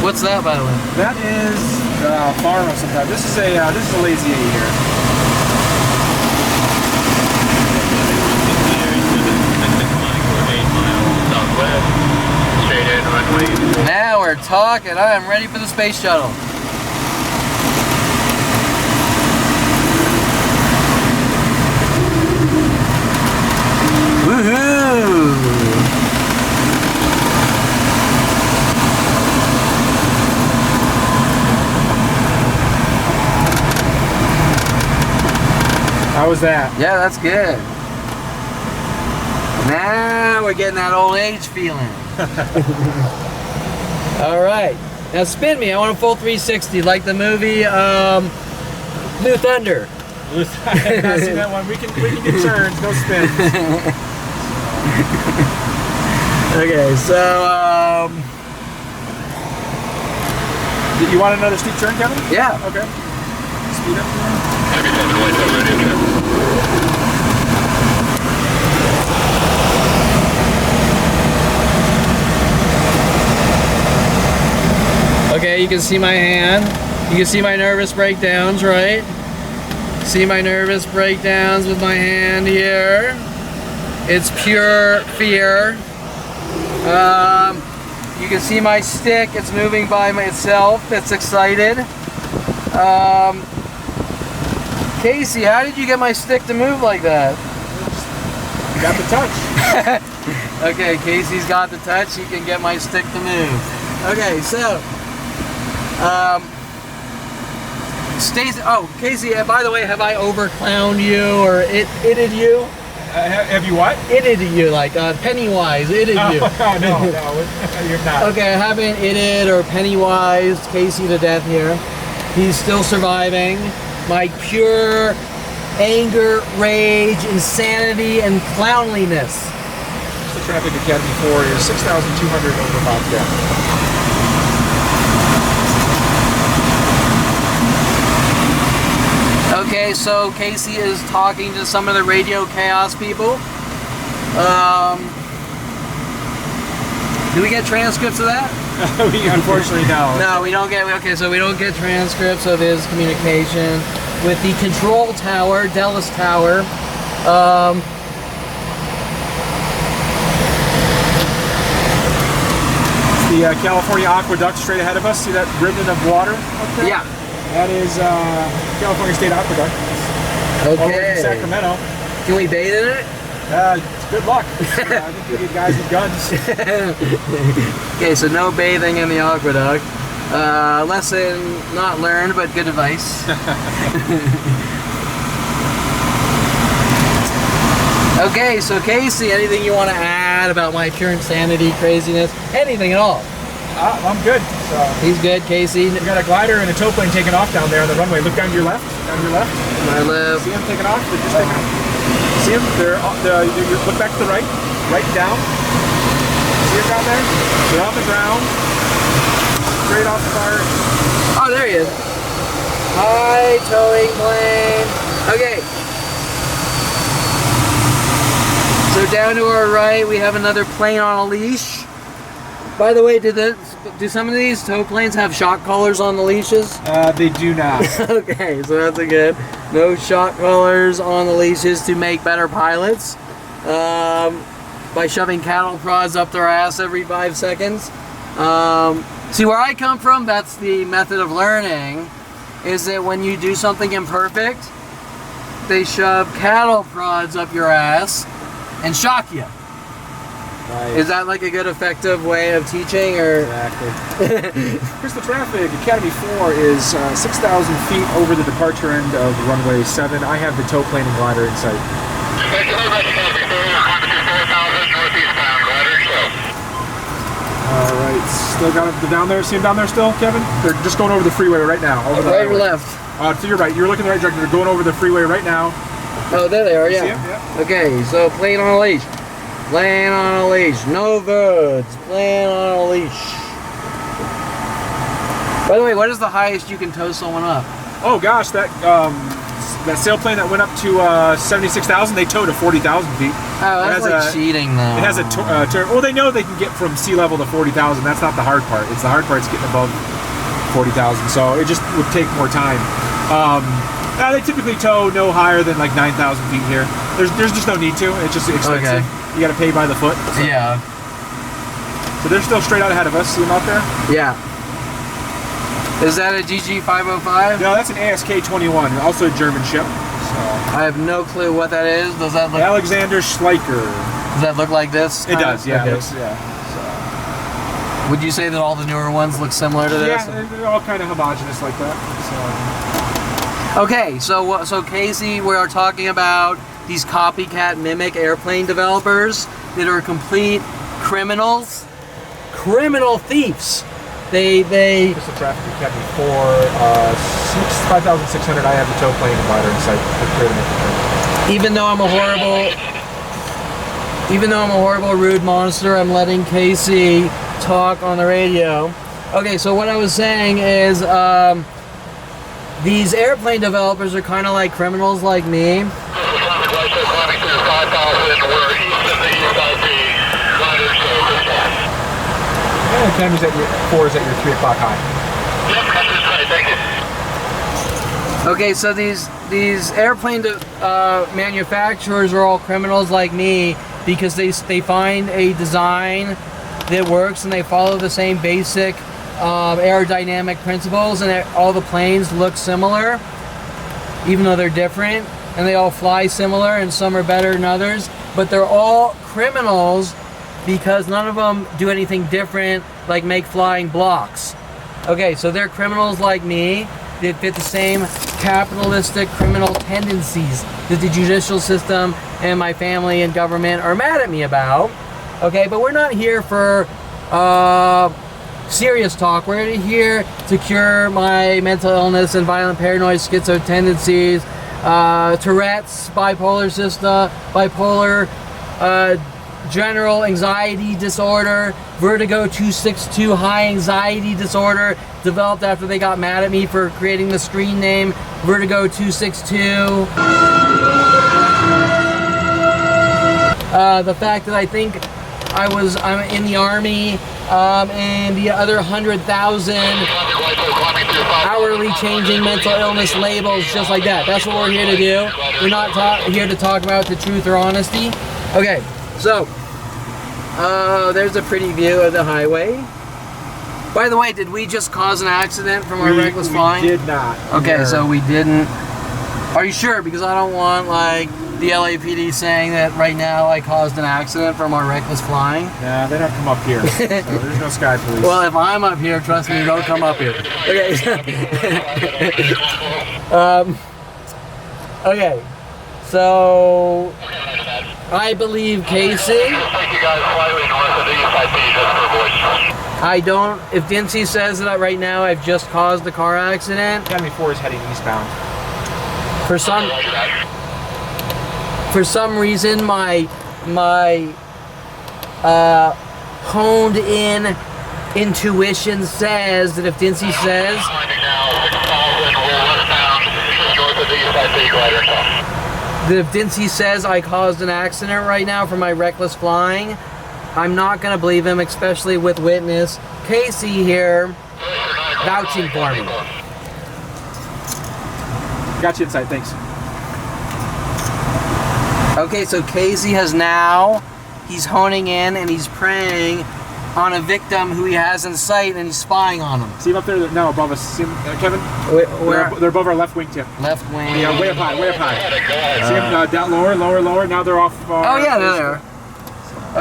What's that, by the way? That is farm of some type. This is a lazy A here. Now we're talking. I am ready for the space shuttle. Woohoo! How was that? Yeah, that's good. Now we're getting that old age feeling. All right. Now spin me. I want a full 360 like the movie Blue Thunder. I've not seen that one. We can get turns, no spins. Okay, so You want another steep turn, Kevin? yeah. Okay. Speed up. Okay, you can see my hand. You can see my nervous breakdowns, right? See my nervous breakdowns with my hand here. It's pure fear. You can see my stick. It's moving by itself. It's excited. Casey, how did you get my stick to move like that? You got the touch. Okay, Casey's got the touch. He can get my stick to move. Okay, so Stacy. Oh, Casey. By the way, have I overclowned you or itted you? Have you what? Itted you, like Pennywise. Itted you. No, you're not. Okay, I haven't itted or Pennywise Casey to death here. He's still surviving. My pure anger, rage, insanity, and clownliness. The traffic Academy 4 is 6,200 over Bobcat. Okay, so Casey is talking to some of the Radio Chaos people. Do we get transcripts of that? We unfortunately don't. No, we don't get. Okay, so we don't get transcripts of his communication with the control tower, Dallas Tower. It's the California Aqueduct straight ahead of us. See that ribbon of water up there? Yeah. That is California State Aqueduct. All the way Okay. from Sacramento. Can we bathe in it? Good luck. I think we need guys with guns. Okay, so no bathing in the aqueduct. Lesson not learned, but good advice. Okay, so Casey, anything you want to add about my pure insanity, craziness, anything at all? I'm good. So. He's good, Casey. We got a glider and a tow plane taking off down there on the runway. Look down to your left. Down to your left. My left. See them taking off? They're just taking off. See them? Look back to the right. Right down. See them down there? They're on the ground. Straight off the fire. Oh, there he is. High towing plane. Okay. So down to our right, we have another plane on a leash. By the way, do some of these tow planes have shock collars on the leashes? They do not. Okay, so that's a good. No shock collars on the leashes to make better pilots. By shoving cattle prods up their ass every 5 seconds. See, where I come from, that's the method of learning, is that when you do something imperfect, they shove cattle prods up your ass and shock you. Nice. Is that like a good effective way of teaching, or? Exactly. Here's the traffic. Academy 4 is 6,000 feet over the departure end of runway 7. I have the tow plane and glider in sight. Alright, still got them down there. See them down there still, Kevin? They're just going over the freeway right now. Over the Right or highway. left? To your right. You're looking in the right direction. They're going over the freeway right now. Oh, there they are, yeah. See 'em? Yeah. Okay, so plane on a leash. Playing on a leash. No birds. Playing on a leash. By the way, what is the highest you can tow someone up? Oh gosh, that sailplane that went up to 76,000, they towed to 40,000 feet. Oh, that's like cheating though. It has a turn. Well, they know they can get from sea level to 40,000. That's not the hard part. It's the hard part's getting above 40,000. So it just would take more time. They typically tow no higher than like 9,000 feet here. There's just no need to. It's just expensive. Okay. You got to pay by the foot. So. Yeah. So they're still straight out ahead of us. See them out there? Yeah. Is that a GG 505? No, that's an ASK-21, also a German ship. So. I have no clue what that is. Does that look? Alexander Schleicher. Does that look like this? It does. Yeah. Okay. Yeah. So. Would you say that all the newer ones look similar to this? Yeah, they're all kind of homogenous like that. So. Okay, so Casey, we are talking about these copycat mimic airplane developers that are complete criminals, criminal thieves. They Just the traffic academy for 5,600. I have the tow plane provider in sight. Even though I'm a horrible, rude monster, I'm letting Casey talk on the radio. Okay, so what I was saying is these airplane developers are kind of like criminals like me. Cameras at your 4 is at your 3 o'clock high. Okay, so these airplane manufacturers are all criminals like me because they find a design that works and they follow the same basic aerodynamic principles, and all the planes look similar even though they're different, and they all fly similar, and some are better than others, but they're all criminals because none of them do anything different like make flying blocks. Okay, so they're criminals like me that fit the same capitalistic criminal tendencies that the judicial system and my family and government are mad at me about. Okay, but we're not here for serious talk. We're here to cure my mental illness and violent paranoid schizo tendencies, Tourette's, bipolar general anxiety disorder, vertigo 262 high anxiety disorder, developed after they got mad at me for creating the screen name vertigo 262. The fact that I think I'm in the army, and the other 100,000 hourly changing mental illness labels, just like that. That's what we're here to do. We're not here to talk about the truth or honesty. Okay, so there's a pretty view of the highway. By the way, did we just cause an accident from our reckless flying? We did not. Okay, so we didn't. Are you sure? Because I don't want like the LAPD saying that right now I caused an accident from our reckless flying. Nah, they don't come up here. So there's no sky police. Well, if I'm up here, trust me, don't come up here. Okay. Okay. So I believe Casey. I don't. If Dincy says that right now I've just caused a car accident. Academy 4 is heading eastbound. For some reason, my honed in intuition says that if Dincy says I caused an accident right now for my reckless flying, I'm not gonna believe him, especially with witness Casey here vouching for me. Got you in sight, thanks. Okay, so Casey he's honing in and he's preying on a victim who he has in sight, and he's spying on him. See him up there? No, above us. See him, Kevin? Where? They're above our left wingtip. Left wing. Yeah, way up high, way up high. See him down lower. Now they're off. Oh yeah, they're there.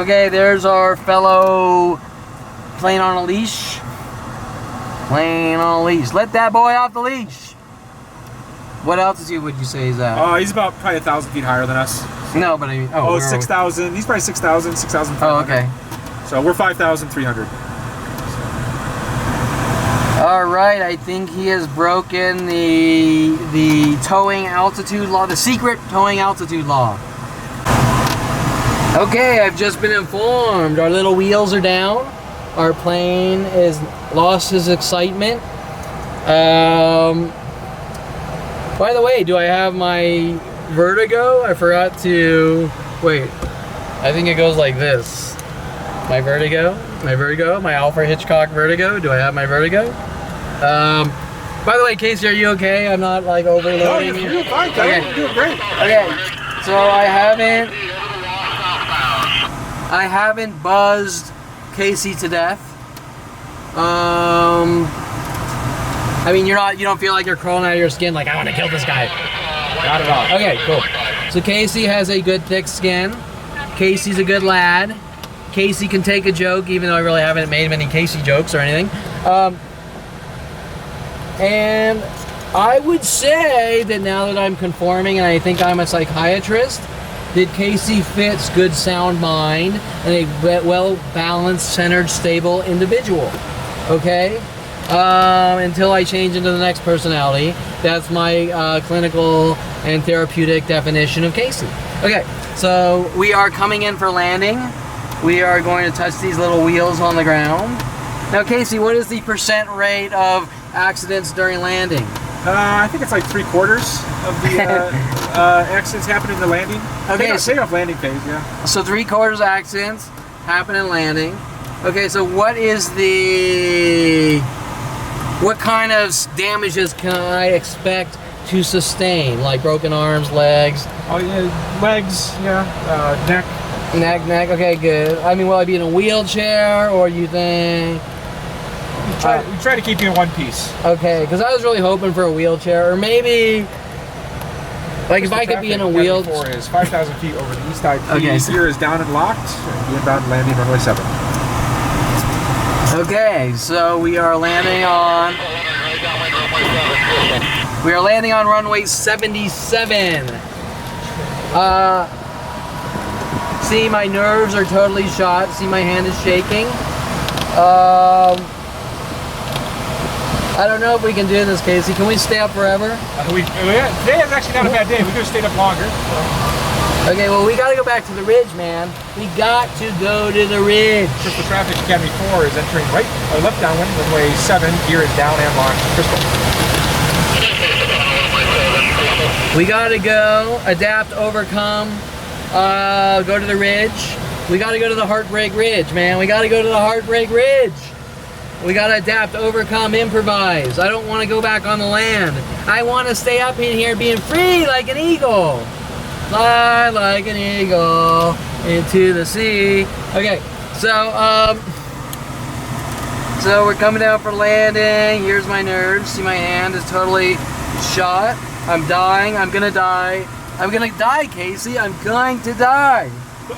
Okay, there's our fellow plane on a leash. Plane on a leash. Let that boy off the leash. What altitude would you say he's at? He's about probably 1,000 feet higher than us. No, but I mean, 6,000. He's probably 6,000, 6,500. Oh, okay. So we're 5,300. All right, I think he has broken the towing altitude law, the secret towing altitude law. Okay, I've just been informed. Our little wheels are down. Our plane is lost his excitement. By the way, do I have my vertigo? I forgot to... Wait. I think it goes like this. My vertigo. My Alfred Hitchcock vertigo. Do I have my vertigo? By the way, Casey, are you okay? I'm not like overloading you. You're fine, Kyle. Okay. You're doing great. Okay. So I haven't buzzed Casey to death. I mean, you don't feel like you're crawling out of your skin like, I want to kill this guy. Not at all. Okay, cool. So Casey has a good thick skin. Casey's a good lad. Casey can take a joke, even though I really haven't made many Casey jokes or anything. And I would say that now that I'm conforming and I think I'm a psychiatrist, that Casey fits good sound mind and a well-balanced, centered, stable individual. Okay? Until I change into the next personality. That's my clinical and therapeutic definition of Casey. Okay, so we are coming in for landing. We are going to touch these little wheels on the ground. Now, Casey, what is the % rate of accidents during landing? I think it's like 3/4 of the accidents happen in the landing. Okay, Take off landing phase, yeah. So 3/4 accidents happen in landing. Okay, so what kind of damages can I expect to sustain? Like broken arms, legs? Oh yeah, legs, yeah, neck. Neck, okay, good. I mean, will I be in a wheelchair, or you think... We try to keep you in one piece. Okay, because I was really hoping for a wheelchair, or maybe... Like, if I could be in a wheelchair... Academy 4 is 5,000 feet over the east side. Okay. The gear is down and locked, and the inbound landing runway 7. Okay, so we are landing on... We are landing on runway 77. See, my nerves are totally shot. See, my hand is shaking. I don't know if we can do this, Casey. Can we stay up forever? Today is actually not a bad day. We could have stayed up longer. Okay, well, we got to go back to the ridge, man. We got to go to the ridge. Crystal Traffic Academy 4 is entering right or left downwind, runway 7. Gear is down and locked. Crystal. We got to go, adapt, overcome, go to the ridge. We got to go to the Heartbreak Ridge, man. We got to go to the Heartbreak Ridge. We got to adapt, overcome, improvise. I don't want to go back on the land. I want to stay up in here being free like an eagle. Fly like an eagle into the sea. Okay, so we're coming down for landing. Here's my nerves. See, my hand is totally shot. I'm dying. I'm gonna die. I'm gonna die, Casey. I'm going to die.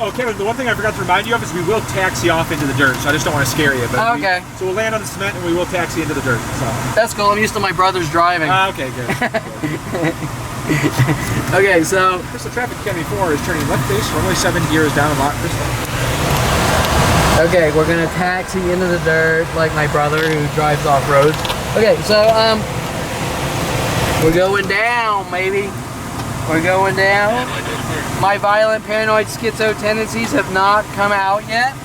Okay, the one thing I forgot to remind you of is we will taxi off into the dirt, so I just don't want to scare you. But okay. So we'll land on the cement and we will taxi into the dirt. So. That's cool. I'm used to my brother's driving. Okay, good. Okay, so... Crystal Traffic Academy 4 is turning left base, runway 7, gear is down and locked, Crystal. Okay, we're gonna taxi into the dirt like my brother who drives off-road. Okay, so, we're going down, baby. We're going down. My violent paranoid schizo tendencies have not come out yet.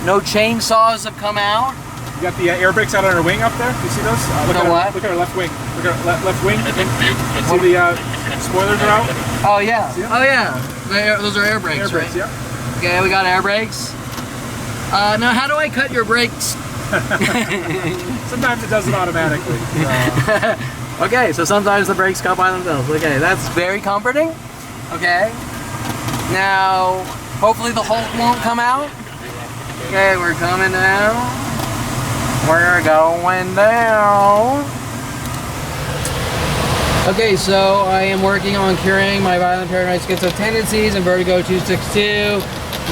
No chainsaws have come out. You got the air brakes out on our wing up there. You see those? Look at what? Look at our left wing. Look at our left wing. See the spoilers are out? Oh yeah. Oh yeah. Those are air brakes, Air brakes, right? yeah. Okay, we got air brakes. Now, how do I cut your brakes? Sometimes it does it automatically. Okay, so sometimes the brakes cut by themselves. Okay, that's very comforting. Okay. Now, hopefully the Hulk won't come out. Okay, we're coming down. We're going down. Okay, so I am working on curing my violent paranoid schizo tendencies and vertigo 262.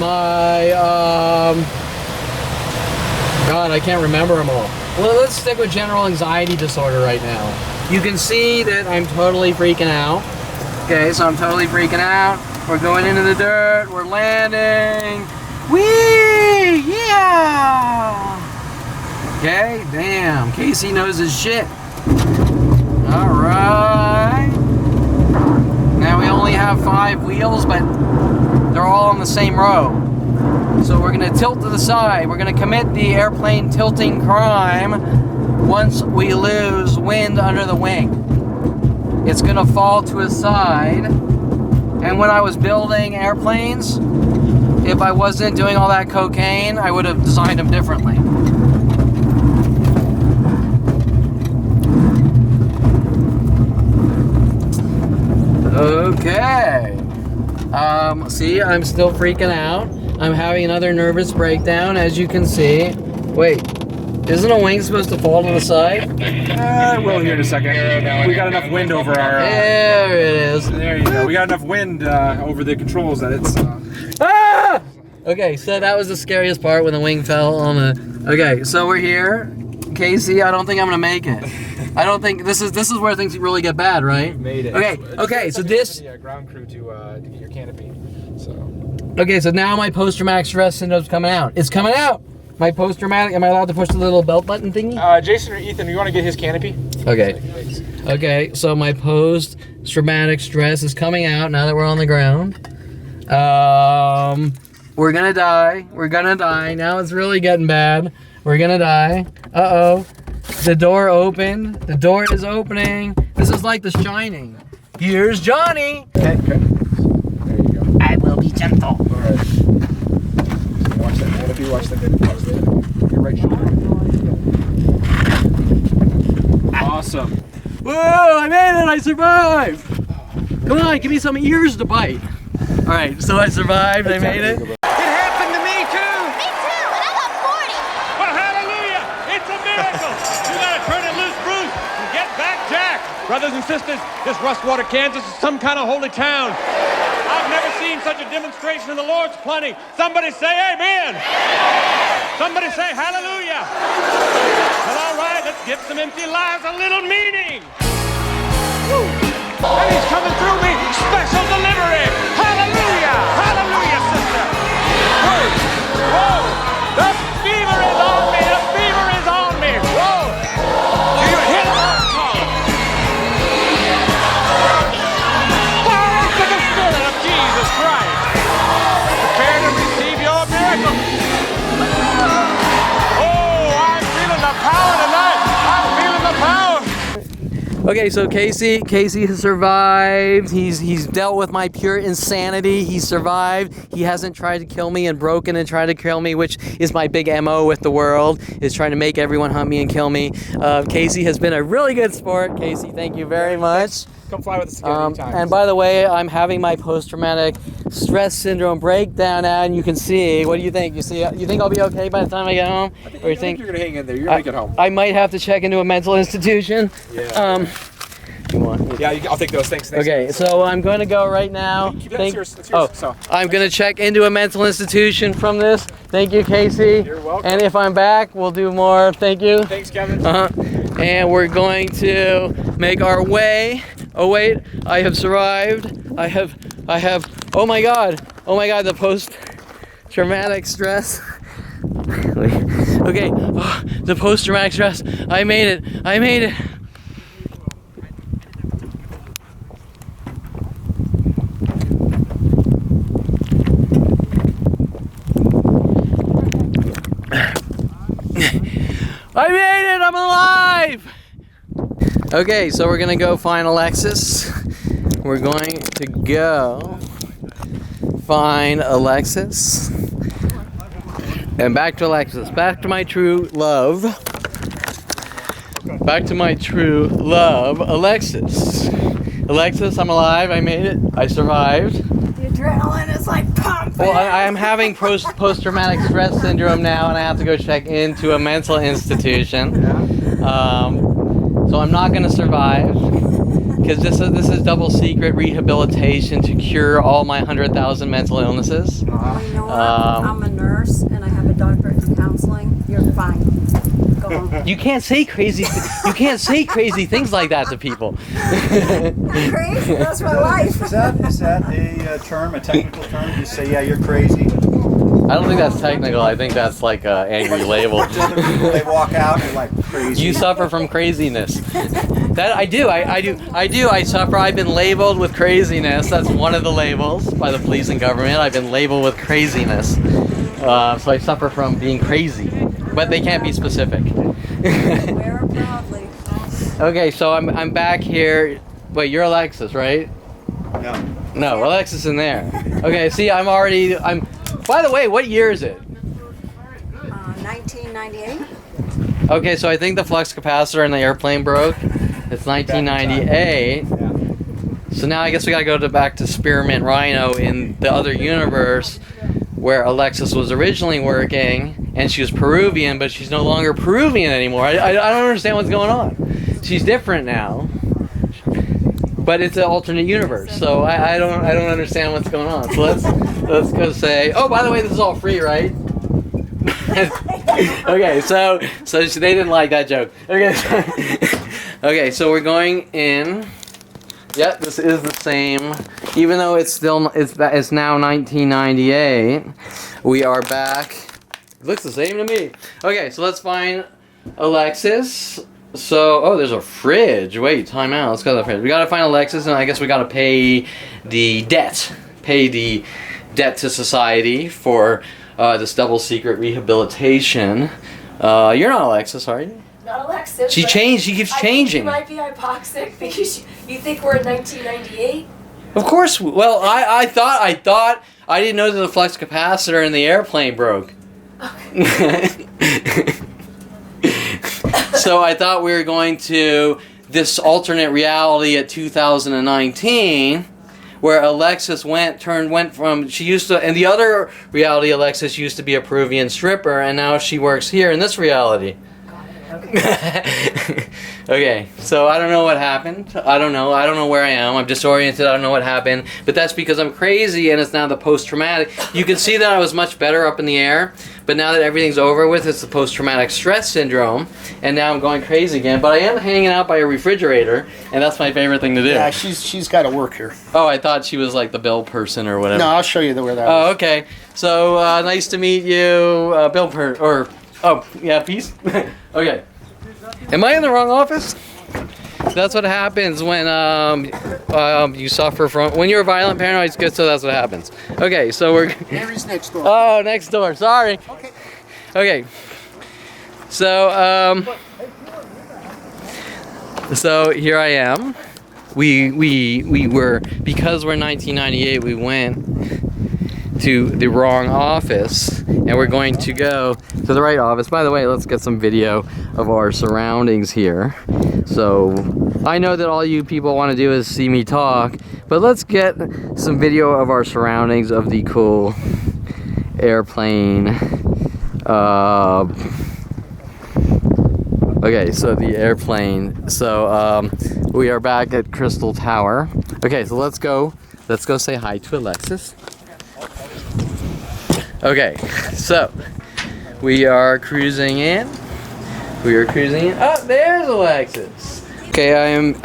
My, God, I can't remember them all. Well, let's stick with general anxiety disorder right now. You can see that I'm totally freaking out. Okay, so I'm totally freaking out. We're going into the dirt. We're landing. Whee! Yeah! Okay, damn. Casey knows his shit. Alright. Now we only have 5 wheels, but they're all on the same row. So we're gonna tilt to the side. We're gonna commit the airplane tilting crime once we lose wind under the wing. It's gonna fall to a side. And when I was building airplanes, if I wasn't doing all that cocaine, I would have designed them differently. Okay. See, I'm still freaking out. I'm having another nervous breakdown, as you can see. Wait, isn't a wing supposed to fall to the side? We'll here in a second. We got enough wind over our... There it is. There you go. We got enough wind over the controls that it's... Ah! Okay, so that was the scariest part when the wing fell on the... Okay, so we're here. Casey, I don't think I'm gonna make it. I don't think this is where things really get bad, right? Made it. Okay, so this... The ground crew to get your canopy, so... Okay, so now my post-traumatic stress syndrome's coming out. It's coming out! My post-traumatic, am I allowed to push the little belt button thingy? Jason or Ethan, you want to get his canopy? Okay. Okay, so my post-traumatic stress is coming out now that we're on the ground. We're gonna die. We're gonna die. Now it's really getting bad. We're gonna die. Uh-oh. The door opened. The door is opening. This is like The Shining. Here's Johnny. Okay. There you go. I will be gentle. All right. Watch that canopy. Watch that. Your right shoulder. Awesome. Whoa! I made it! I survived! Come on, give me some ears to bite. All right, so I survived. I made it. It happened to me too. Me too, and I got 40. Well, hallelujah! It's a miracle. You gotta turn it loose, Bruce, and get back, Jack. Brothers and sisters, this Rustwater, Kansas is some kind of holy town. I've never seen such a demonstration of the Lord's plenty. Somebody say amen. Somebody say hallelujah. Well, all right, let's give some empty lives a little meaning. Woo. And he's coming through me. Special delivery. Hallelujah. Hallelujah, sister. Whoa. Whoa. The fever is on me. The fever is on me. Whoa. Do you hear the Lord call? Fire to the Spirit of Jesus Christ. Prepare to receive your miracle. Oh, I'm feeling the power tonight. I'm feeling the power. Okay, so Casey has survived. He's dealt with my pure insanity. He survived. He hasn't tried to kill me and broken and tried to kill me, which is my big MO with the world, is trying to make everyone hunt me and kill me. Casey has been a really good sport. Casey, thank you very much. Come fly with us again anytime. And by the way, I'm having my post-traumatic stress syndrome breakdown now, and you can see. What do you think? You think I'll be okay by the time I get home? Or you think you're gonna hang in there? You're gonna make it home. I might have to check into a mental institution. Yeah. You want? Yeah, I'll take those. Thanks. Okay, so I'm going to go right now. That's yours. That's yours. So. I'm going to check into a mental institution from this. Thank you, Casey. You're welcome. And if I'm back, we'll do more. Thank you. Thanks, Kevin. And we're going to make our way. Oh wait, I have survived. I have. Oh my God, the post-traumatic stress. Okay, the post-traumatic stress. I made it. I made it! I'm alive! Okay, so we're gonna go find Alexis. We're going to go find Alexis. And back to Alexis. Back to my true love. Back to my true love, Alexis. Alexis, I'm alive. I made it. I survived. The adrenaline is like pumping. Well, I am having post-traumatic stress syndrome now, and I have to go check into a mental institution. So I'm not going to survive, because this is double secret rehabilitation to cure all my 100,000 mental illnesses. Well, you know what? I'm a nurse, and I have a doctorate in counseling. You're fine. Go home. You can't say crazy things like that to people. Crazy? That's my life. Is that a term, a technical term? You say, yeah, you're crazy. I don't think that's technical. I think that's like an angry label. They walk out and like crazy. You suffer from craziness. That I do. I suffer. I've been labeled with craziness. That's one of the labels by the police and government. I've been labeled with craziness. So I suffer from being crazy, but they can't be specific. Wear it proudly. Okay, so I'm back here. Wait, you're Alexis, right? No. No, Alexis in there. Okay, see, I'm. By the way, what year is it? 1998. Okay, so I think the flux capacitor in the airplane broke. It's 1998. So now I guess we gotta go back to Spearmint Rhino in the other universe where Alexis was originally working, and she was Peruvian, but she's no longer Peruvian anymore. I don't understand what's going on. She's different now. But it's an alternate universe, so I don't understand what's going on. So let's go say. Oh, by the way, this is all free, right? Okay, so they didn't like that joke. Okay, okay, so we're going in. Yep, this is the same. Even though it's now 1998, we are back. It looks the same to me. Okay, so let's find Alexis. So, oh, there's a fridge. Wait, time out. Let's go to the fridge. We gotta find Alexis, and I guess we gotta pay the debt. Pay the debt to society for this double secret rehabilitation. You're not Alexis, are you? Not Alexis. She changed. She keeps changing. I think you might be hypoxic because you think we're in 1998. Of course. Well, I thought I didn't know that the flux capacitor in the airplane broke. So I thought we were going to this alternate reality at 2019, where Alexis went from she used to, in the other reality Alexis used to be a Peruvian stripper, and now she works here in this reality. Okay. Okay, so I don't know what happened. I don't know where I am. I'm disoriented. I don't know what happened. But that's because I'm crazy, and it's now the post-traumatic. You can see that I was much better up in the air, but now that everything's over with, it's the post-traumatic stress syndrome, and now I'm going crazy again. But I am hanging out by a refrigerator, and that's my favorite thing to do. Yeah, she's got to work here. Oh, I thought she was like the Bill person or whatever. No, I'll show you where that Oh, is. okay. So, nice to meet you, Bill peace? Okay. Am I in the wrong office? That's what happens when you suffer from when you're a violent paranoid schizo. That's what happens. Okay, so we're. Mary's next door. Oh, next door. Sorry. Okay. Okay. So so here I am. We were, because we're 1998. We went to the wrong office, and we're going to go to the right office. By the way, let's get some video of our surroundings here. So I know that all you people want to do is see me talk, but let's get some video of our surroundings of the cool airplane. Okay, so the airplane. So we are back at Crystal Tower. Okay, so let's go say hi to Alexis. Okay, so we are cruising in. Oh, there's Alexis. Okay,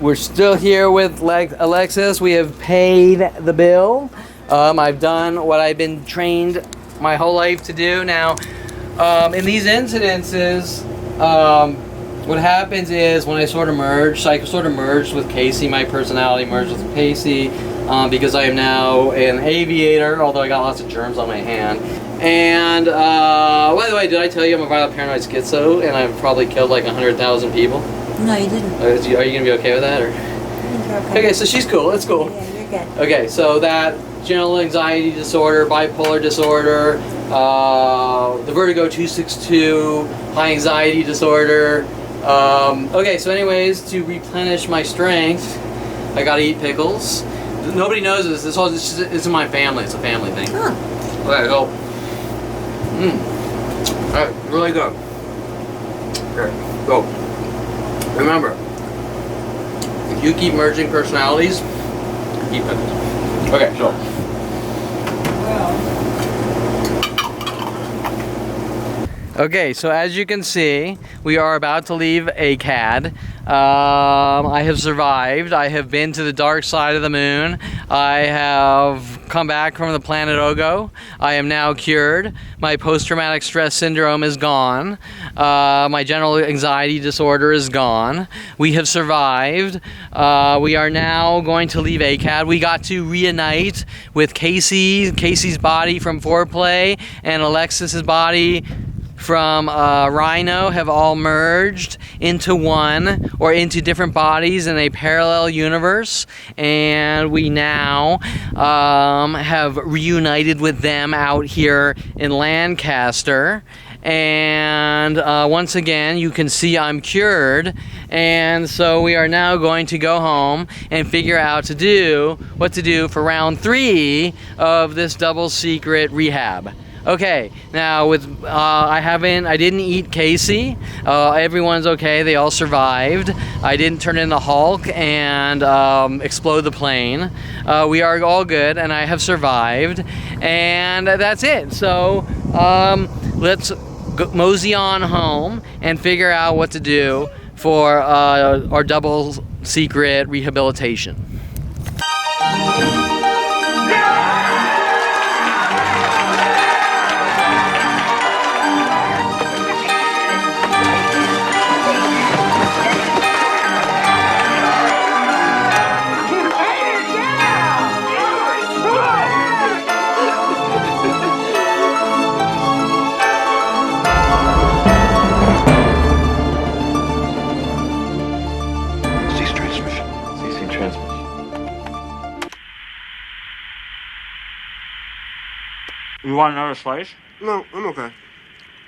we're still here with Alexis. We have paid the bill. I've done what I've been trained my whole life to do. Now, in these incidences, what happens is when I sort of merged with Casey, my personality merged with Casey, because I am now an aviator, although I got lots of germs on my hand. And, by the way, did I tell you I'm a violent paranoid schizo, and I've probably killed like 100,000 people? No, you didn't. Are you going to be okay with that? Or? Okay, so she's cool. It's cool. Yeah, you're good. Okay, so that general anxiety disorder, bipolar disorder, the vertigo 262, high anxiety disorder. Okay, so anyways, to replenish my strength, I gotta eat pickles. Nobody knows this. It's in my family. It's a family thing. Huh. Okay, go. Alright, really good. Okay, go. Remember, if you keep merging personalities, eat pickles. Okay, so. Okay, so as you can see, we are about to leave A-CAD. I have survived. I have been to the dark side of the moon. I have come back from the planet Ogo. I am now cured. My post-traumatic stress syndrome is gone. My general anxiety disorder is gone. We have survived. We are now going to leave A-CAD. We got to reunite with Casey's body from Foreplay, and Alexis's body from Rhino have all merged into one, or into different bodies in a parallel universe, and we now have reunited with them out here in Lancaster. And once again, you can see I'm cured, and so we are now going to go home and figure out what to do for round 3 of this double secret rehab. Okay, now with I didn't eat Casey. Everyone's okay. They all survived. I didn't turn into Hulk and explode the plane. We are all good, and I have survived, and that's it. So let's mosey on home and figure out what to do for our double secret rehabilitation. You want another slice? No, I'm okay.